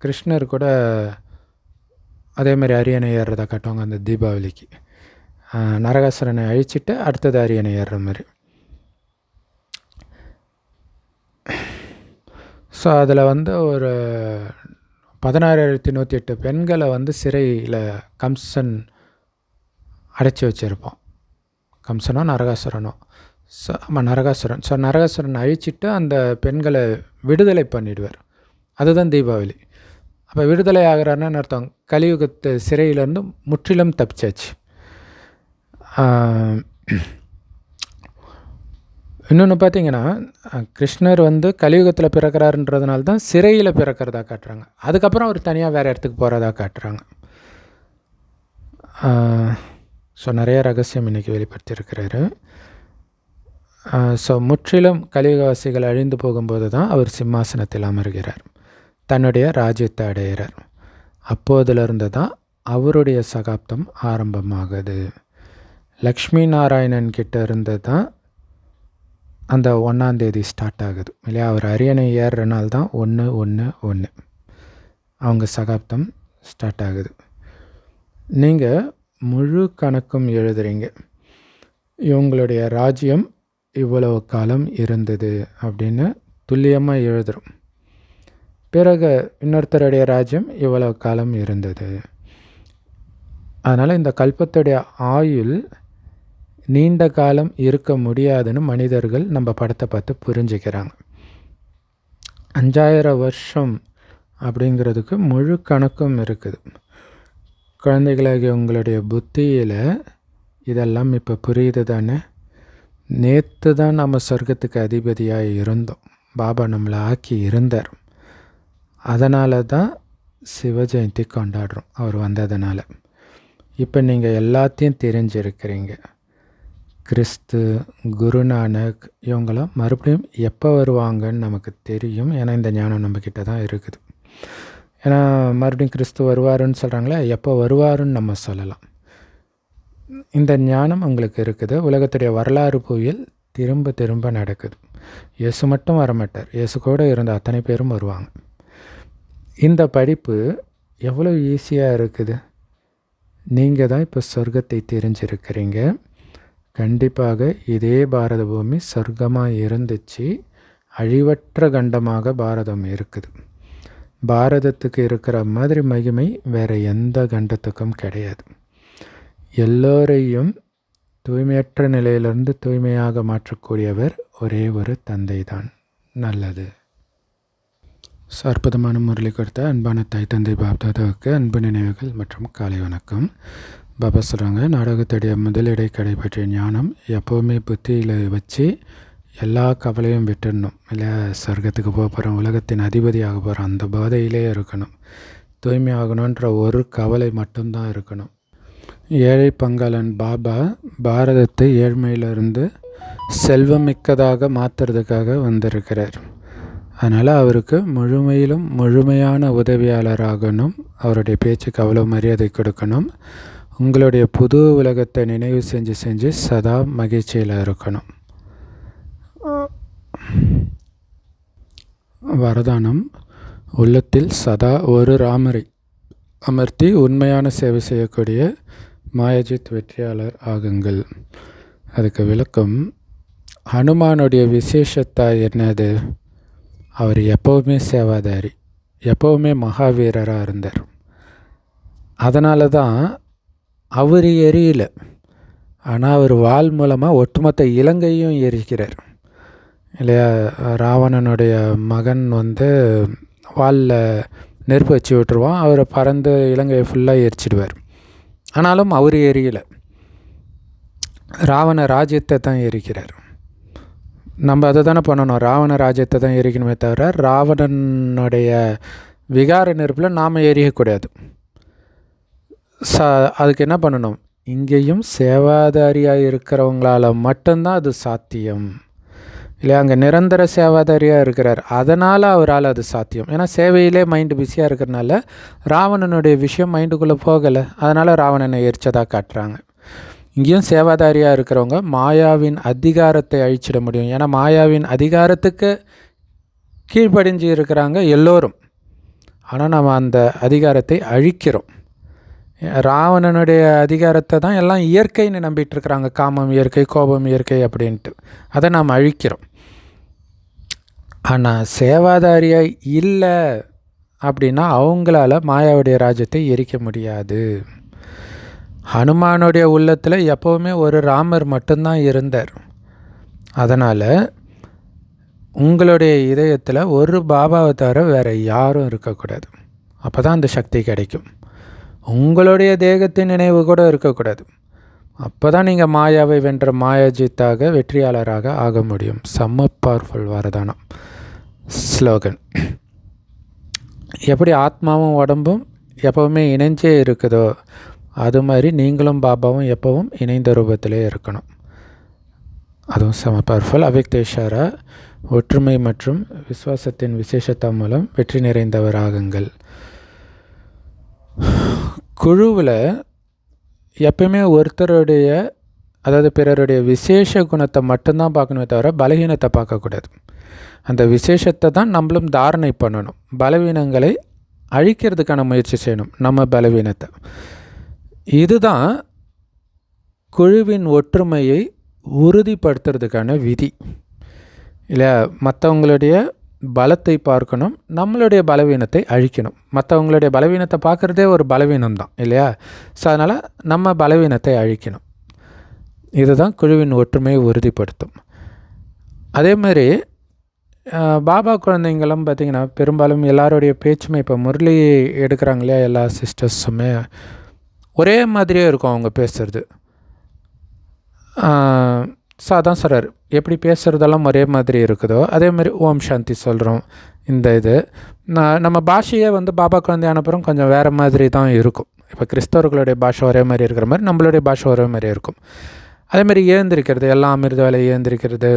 [SPEAKER 1] கிருஷ்ணர் கூட அதேமாதிரி அரியணை ஏறுறதா காட்டுவாங்க அந்த தீபாவளிக்கு. நரகாசுரனை அழிச்சிட்டு அடுத்தது அரியணை ஏறுற மாதிரி. ஸோ அதில் வந்து ஒரு 16,108 பெண்களை வந்து சிறையில் கம்சன் அடைச்சி வச்சுருப்பான். கம்சனோ நரகாசுரனோ. ஸோ ஆமாம், நரகாசுரன். ஸோ நரகாசுரன் அழிச்சிட்டு அந்த பெண்களை விடுதலை பண்ணிடுவார். அதுதான் தீபாவளி. அப்போ விடுதலை ஆகிறாருன்னு அர்த்தம், கலியுகத்து சிறையிலேருந்து முற்றிலும் தப்பிச்சாச்சு. இன்னொன்று பார்த்தீங்கன்னா, கிருஷ்ணர் வந்து கலியுகத்தில் பிறக்கிறாருன்றதுனால தான் சிறையில் பிறக்கிறதா காட்டுறாங்க. அதுக்கப்புறம் அவர் தனியாக வேறு இடத்துக்கு போகிறதா காட்டுறாங்க. ஸோ நிறைய ரகசியம் இன்றைக்கி வெளிப்படுத்தியிருக்கிறாரு. ஸோ முற்றிலும் கலியுகவாசிகள் அழிந்து போகும்போது தான் அவர் சிம்மாசனத்தில் அமர்கிறார், தன்னுடைய ராஜ்யத்தை அடைகிறார். அப்போதிலிருந்து தான் அவருடைய சகாப்தம் ஆரம்பமாகுது. லக்ஷ்மி நாராயணன் கிட்ட இருந்து தான் அந்த 1ஆம் தேதி ஸ்டார்ட் ஆகுது இல்லையா? அவர் அரியணை ஏறுற நாள் தான் 1/1/1 அவங்க சகாப்தம் ஸ்டார்ட் ஆகுது. நீங்கள் முழு கணக்கும் எழுதுறீங்க, இவங்களுடைய ராஜ்யம் இவ்வளவு காலம் இருந்தது அப்படின்னு துல்லியமாக எழுதுகிறோம். பிறகு இன்னொருத்தருடைய ராஜ்யம் இவ்வளவு காலம் இருந்தது. அதனால் இந்த கல்பத்துடைய ஆயுள் நீண்ட காலம் இருக்க முடியாதுன்னு மனிதர்கள் நம்ம படத்தை பார்த்து புரிஞ்சுக்கிறாங்க. 5000 வருஷம் அப்படிங்கிறதுக்கு முழு கணக்கும் இருக்குது. குழந்தைகளாகிய உங்களுடைய புத்தியில் இதெல்லாம் இப்போ புரியுது தானே? நேற்று தான் நம்ம சொர்க்கத்துக்கு அதிபதியாக இருந்தோம், பாபா நம்மளை ஆக்கி இருந்தார். அதனால தான் சிவ ஜெயந்தி கொண்டாடுறோம், அவர் வந்ததுனால. இப்போ நீங்கள் எல்லாத்தையும் தெரிஞ்சிருக்கிறீங்க. கிறிஸ்து, குருநானக் இவங்களாம் மறுபடியும் எப்போ வருவாங்கன்னு நமக்கு தெரியும். ஏன்னா இந்த ஞானம் நம்மக்கிட்ட தான் இருக்குது. ஏன்னா மறுபடியும் கிறிஸ்து வருவாருன்னு சொல்கிறாங்களே, எப்போ வருவாருன்னு நம்ம சொல்லலாம். இந்த ஞானம் உங்களுக்கு இருக்குது. உலகத்துடைய வரலாறு புயல் திரும்ப திரும்ப நடக்குது. இயேசு மட்டும் வரமாட்டார், இயேசு கூட இருந்த அத்தனை பேரும் வருவாங்க. இந்த படிப்பு எவ்வளோ ஈஸியாக இருக்குது. நீங்கள் தான் இப்போ சொர்க்கத்தை தெரிஞ்சிருக்கிறீங்க. கண்டிப்பாக இதே பாரத பூமி சொர்க்கமாக இருந்துச்சு. அழிவற்ற கண்டமாக பாரதம் இருக்குது. பாரதத்துக்கு இருக்கிற மாதிரி மகிமை வேறு எந்த கண்டத்துக்கும் கிடையாது. எல்லோரையும் தூய்மையற்ற நிலையிலிருந்து தூய்மையாக மாற்றக்கூடியவர் ஒரே ஒரு தந்தை தான். நல்லது. அற்புதமான முரளி கொடுத்த அன்பான தாய் தந்தை பாப்தாதாவுக்கு அன்பு நினைவுகள் மற்றும் காலை வணக்கம். பாபா சொல்கிறாங்க, நாடகத்துடைய முதலிடை கடை பற்றிய ஞானம் எப்போவுமே புத்தியில் வச்சு எல்லா கவலையும் விட்டுடணும். இல்லை, சொர்க்கத்துக்கு போக போகிறோம், உலகத்தின் அதிபதியாக போகிறோம், அந்த போதையிலே இருக்கணும். தூய்மை ஆகணுன்ற ஒரு கவலை மட்டும்தான் இருக்கணும். ஏழை பங்காளன் பாபா பாரதத்தை ஏழ்மையிலிருந்து செல்வமிக்கதாக மாற்றுறதுக்காக வந்திருக்கிறார். அதனால் அவருக்கு முழுமையிலும் முழுமையான உதவியாளராகணும். அவருடைய பேச்சுக்கு அவ்வளோ மரியாதை கொடுக்கணும். உங்களுடைய புது உலகத்தை நினைவு செஞ்சு செஞ்சு சதா மகிழ்ச்சியில் இருக்கணும். வரதானம்: உள்ளத்தில் சதா ஒரு ராமரை அமர்த்தி உண்மையான சேவை செய்யக்கூடிய மாயாஜித் வெற்றியாளர் ஆகுங்கள். அதுக்கு விளக்கம்: ஹனுமானுடைய விசேஷத்தா என்னது? அவர் எப்போவுமே சேவாதாரி, எப்போவுமே மகாவீரராக இருந்தார். அதனால தான் அவர் எரியல, ஆனால் அவர் வாள் மூலமாக ஒட்டுமொத்த இலங்கையும் எரிக்கிறார் இல்லையா? ராவணனுடைய மகன் வாளில் நெருப்பு வச்சு விட்டுருவான், அவரை பறந்து இலங்கையை ஃபுல்லாக எரிச்சிடுவார். ஆனாலும் அவர் எரியலை, ராவண ராஜ்யத்தை தான் எரிக்கிறார். நம்ம அதை தானே பண்ணணும், ராவண ராஜ்யத்தை தான் எரிக்கணுமே தவிர ராவணனுடைய விகார நெருப்பில் நாம் எரியக்கூடாது. அதுக்கு என்ன பண்ணணும்? இங்கேயும் சேவாதாரியாக இருக்கிறவங்களால் மட்டும்தான் அது சாத்தியம் இல்லையா? அங்கே நிரந்தர சேவாதாரியாக இருக்கிறார், அதனால் அவரால் அது சாத்தியம். ஏன்னா சேவையிலே மைண்டு பிஸியாக இருக்கிறனால ராவணனுடைய விஷயம் மைண்டுக்குள்ளே போகலை, அதனால் ராவணனை எரிச்சதாக காட்டுறாங்க. இங்கேயும் சேவாதாரியாக இருக்கிறவங்க மாயாவின் அதிகாரத்தை அழிச்சிட முடியும். ஏன்னா மாயாவின் அதிகாரத்துக்கு கீழ்ப்படிஞ்சு இருக்கிறாங்க எல்லோரும். ஆனால் நம்ம அந்த அதிகாரத்தை அழிக்கிறோம். ராவணனுடைய அதிகாரத்தை தான் எல்லாம் இயற்கைன்னு நம்பிட்டு இருக்கிறாங்க, காமம் இயற்கை, கோபம் இயற்கை அப்படின்ட்டு. அதை நாம் அழிக்கிறோம். ஆனால் சேவாதாரியாக இல்லை அப்படின்னா அவங்களால மாயாவுடைய ராஜ்யத்தை எரிக்க முடியாது. ஹனுமானுடைய உள்ளத்தில் எப்போவுமே ஒரு ராமர் மட்டும்தான் இருந்தார். அதனால் உங்களுடைய இதயத்தில் ஒரு பாபாவை தவிர வேறு யாரும் இருக்கக்கூடாது. அப்போ தான் அந்த சக்தி கிடைக்கும். உங்களுடைய தேகத்தின் நினைவு கூட இருக்கக்கூடாது. அப்போ தான் நீங்கள் மாயாவை வென்ற மாயாஜித்தாக வெற்றியாளராக ஆக முடியும். செம்ம பவர்ஃபுல் வரதானம். ஸ்லோகன்: எப்படி ஆத்மாவும் உடம்பும் எப்போவுமே இணைஞ்சே இருக்குதோ அது மாதிரி நீங்களும் பாபாவும் எப்பவும் இணைந்த ரூபத்திலே இருக்கணும். அதுவும் செம பவர்ஃபுல். அவ்யக்தேஷாரா: ஒற்றுமை மற்றும் விசுவாசத்தின் விசேஷத்தா மூலம் வெற்றி நிறைந்தவராகுங்கள். குழுவில் எப்பயுமே ஒருத்தருடைய, அதாவது பிறருடைய விசேஷ குணத்தை மட்டும்தான் பார்க்கணுமே தவிர பலவீனத்தை பார்க்கக்கூடாது. அந்த விசேஷத்தை தான் நம்மளும் தாரணை பண்ணணும். பலவீனங்களை அழிக்கிறதுக்கான முயற்சி செய்யணும், நம்ம பலவீனத்தை. இதுதான் குழுவின் ஒற்றுமையை உறுதிப்படுத்துறதுக்கான விதி இல்லையா? மற்றவங்களுடைய பலத்தை பார்க்கணும், நம்மளுடைய பலவீனத்தை அழிக்கணும். மற்றவங்களுடைய பலவீனத்தை பார்க்குறதே ஒரு பலவீனம்தான் இல்லையா? ஸோ அதனால் நம்ம பலவீனத்தை அழிக்கணும். இதுதான் குழுவின் ஒற்றுமையை உறுதிப்படுத்தும். அதே மாதிரி பாபா குழந்தைங்களும் பார்த்திங்கன்னா பெரும்பாலும் எல்லாருடைய பேச்சுமே, இப்போ முரளி எடுக்கிறாங்க இல்லையா, எல்லா சிஸ்டர்ஸுமே ஒரே மாதிரியே இருக்கும் அவங்க பேசுகிறது. ஸோ அதான் சொல்கிறார், எப்படி பேசுகிறதெல்லாம் ஒரே மாதிரி இருக்குதோ அதே மாதிரி ஓம் சாந்தி சொல்கிறோம். இது நம்ம பாஷையே பாபா குழந்தையான அப்புறம் கொஞ்சம் வேறு மாதிரி தான் இருக்கும். இப்போ கிறிஸ்தவர்களுடைய பாஷை ஒரே மாதிரி இருக்கிற மாதிரி நம்மளுடைய பாஷை ஒரே மாதிரி இருக்கும். அதேமாதிரி ஏந்திரிக்கிறது, எல்லாம் அமிர்த வேலை ஏந்திரிக்கிறது,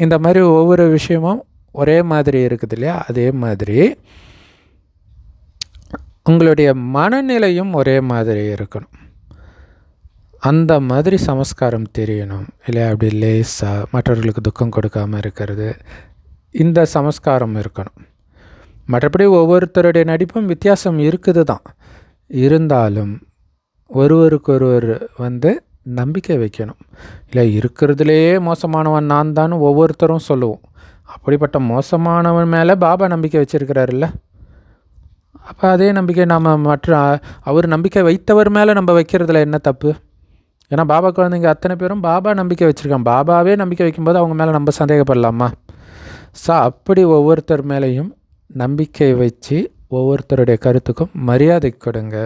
[SPEAKER 1] இந்த மாதிரி ஒவ்வொரு விஷயமும் ஒரே மாதிரி இருக்குது இல்லையா? அதே மாதிரி உங்களுடைய மனநிலையும் ஒரே மாதிரி இருக்கணும். அந்த மாதிரி சமஸ்காரம் தெரியணும் இல்லையா? அப்படி லேசாக மற்றவர்களுக்கு துக்கம் கொடுக்காமல் இருக்கிறது, இந்த சமஸ்காரம் இருக்கணும். மற்றபடி ஒவ்வொருத்தருடைய நடிப்பும் வித்தியாசம் இருக்குது தான். இருந்தாலும் ஒருவருக்கொருவர் நம்பிக்கை வைக்கணும் இல்லை. இருக்கிறதுலையே மோசமானவன் நான் தான் ஒவ்வொருத்தரும் சொல்லுவோம். அப்படிப்பட்ட மோசமானவன் மேலே பாபா நம்பிக்கை வச்சுருக்கிறாருல்ல, அப்போ அதே நம்பிக்கை நாம் அவர் நம்பிக்கை வைத்தவர் மேலே நம்ம வைக்கிறதுல என்ன தப்பு? ஏன்னா பாபா குழந்தைங்க அத்தனை பேரும் பாபா நம்பிக்கை வச்சுருக்காங்க. பாபாவே நம்பிக்கை வைக்கும்போது அவங்க மேலே நம்ம சந்தேகப்படலாமா? ஸோ அப்படி ஒவ்வொருத்தர் மேலேயும் நம்பிக்கை வச்சு ஒவ்வொருத்தருடைய கருத்துக்கும் மரியாதை கொடுங்க.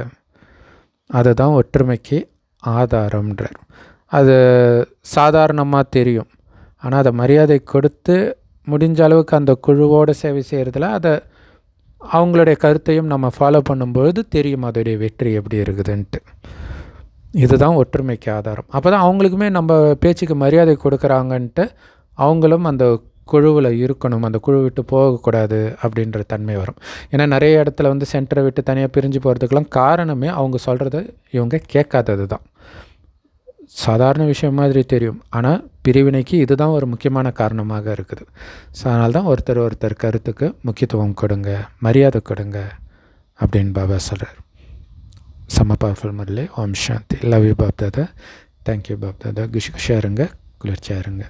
[SPEAKER 1] அதுதான் ஒற்றுமைக்கு ஆதாரம்ன்றார். அது சாதாரணமாக தெரியும், ஆனால் அதை மரியாதை கொடுத்து முடிஞ்ச அளவுக்கு அந்த குழுவோடு சேவை செய்கிறதுல அதை அவங்களுடைய கருத்தையும் நம்ம ஃபாலோ பண்ணும்பொழுது தெரியும் அதோடைய வெற்றி எப்படி இருக்குதுன்ட்டு. இதுதான் ஒற்றுமைக்கு ஆதாரம். அப்போ தான் அவங்களுக்குமே நம்ம பேச்சுக்கு மரியாதை கொடுக்குறாங்கன்ட்டு அவங்களும் அந்த குழுவில் இருக்கணும், அந்த குழு விட்டு போகக்கூடாது அப்படின்ற தன்மை வரும். ஏன்னா நிறைய இடத்துல வந்து சென்டரை விட்டு தனியாக பிரிஞ்சு போகிறதுக்கெலாம் காரணமே அவங்க சொல்கிறத இவங்க கேட்காதது தான். சாதாரண விஷயம் மாதிரி தெரியும், ஆனால் பிரிவினைக்கு இதுதான் ஒரு முக்கியமான காரணமாக இருக்குது. ஸோ அதனால தான் ஒருத்தர் கருத்துக்கு முக்கியத்துவம் கொடுங்க, மரியாதை கொடுங்க அப்படின்னு பாபா சொல்கிறார். செம்ம பவர்ஃபுல் முரளி. ஓம் சாந்தி. Love you Bap Dada. Thank you Bap Dada. குஷியாக இருங்க, குளிர்ச்சியாக இருங்க.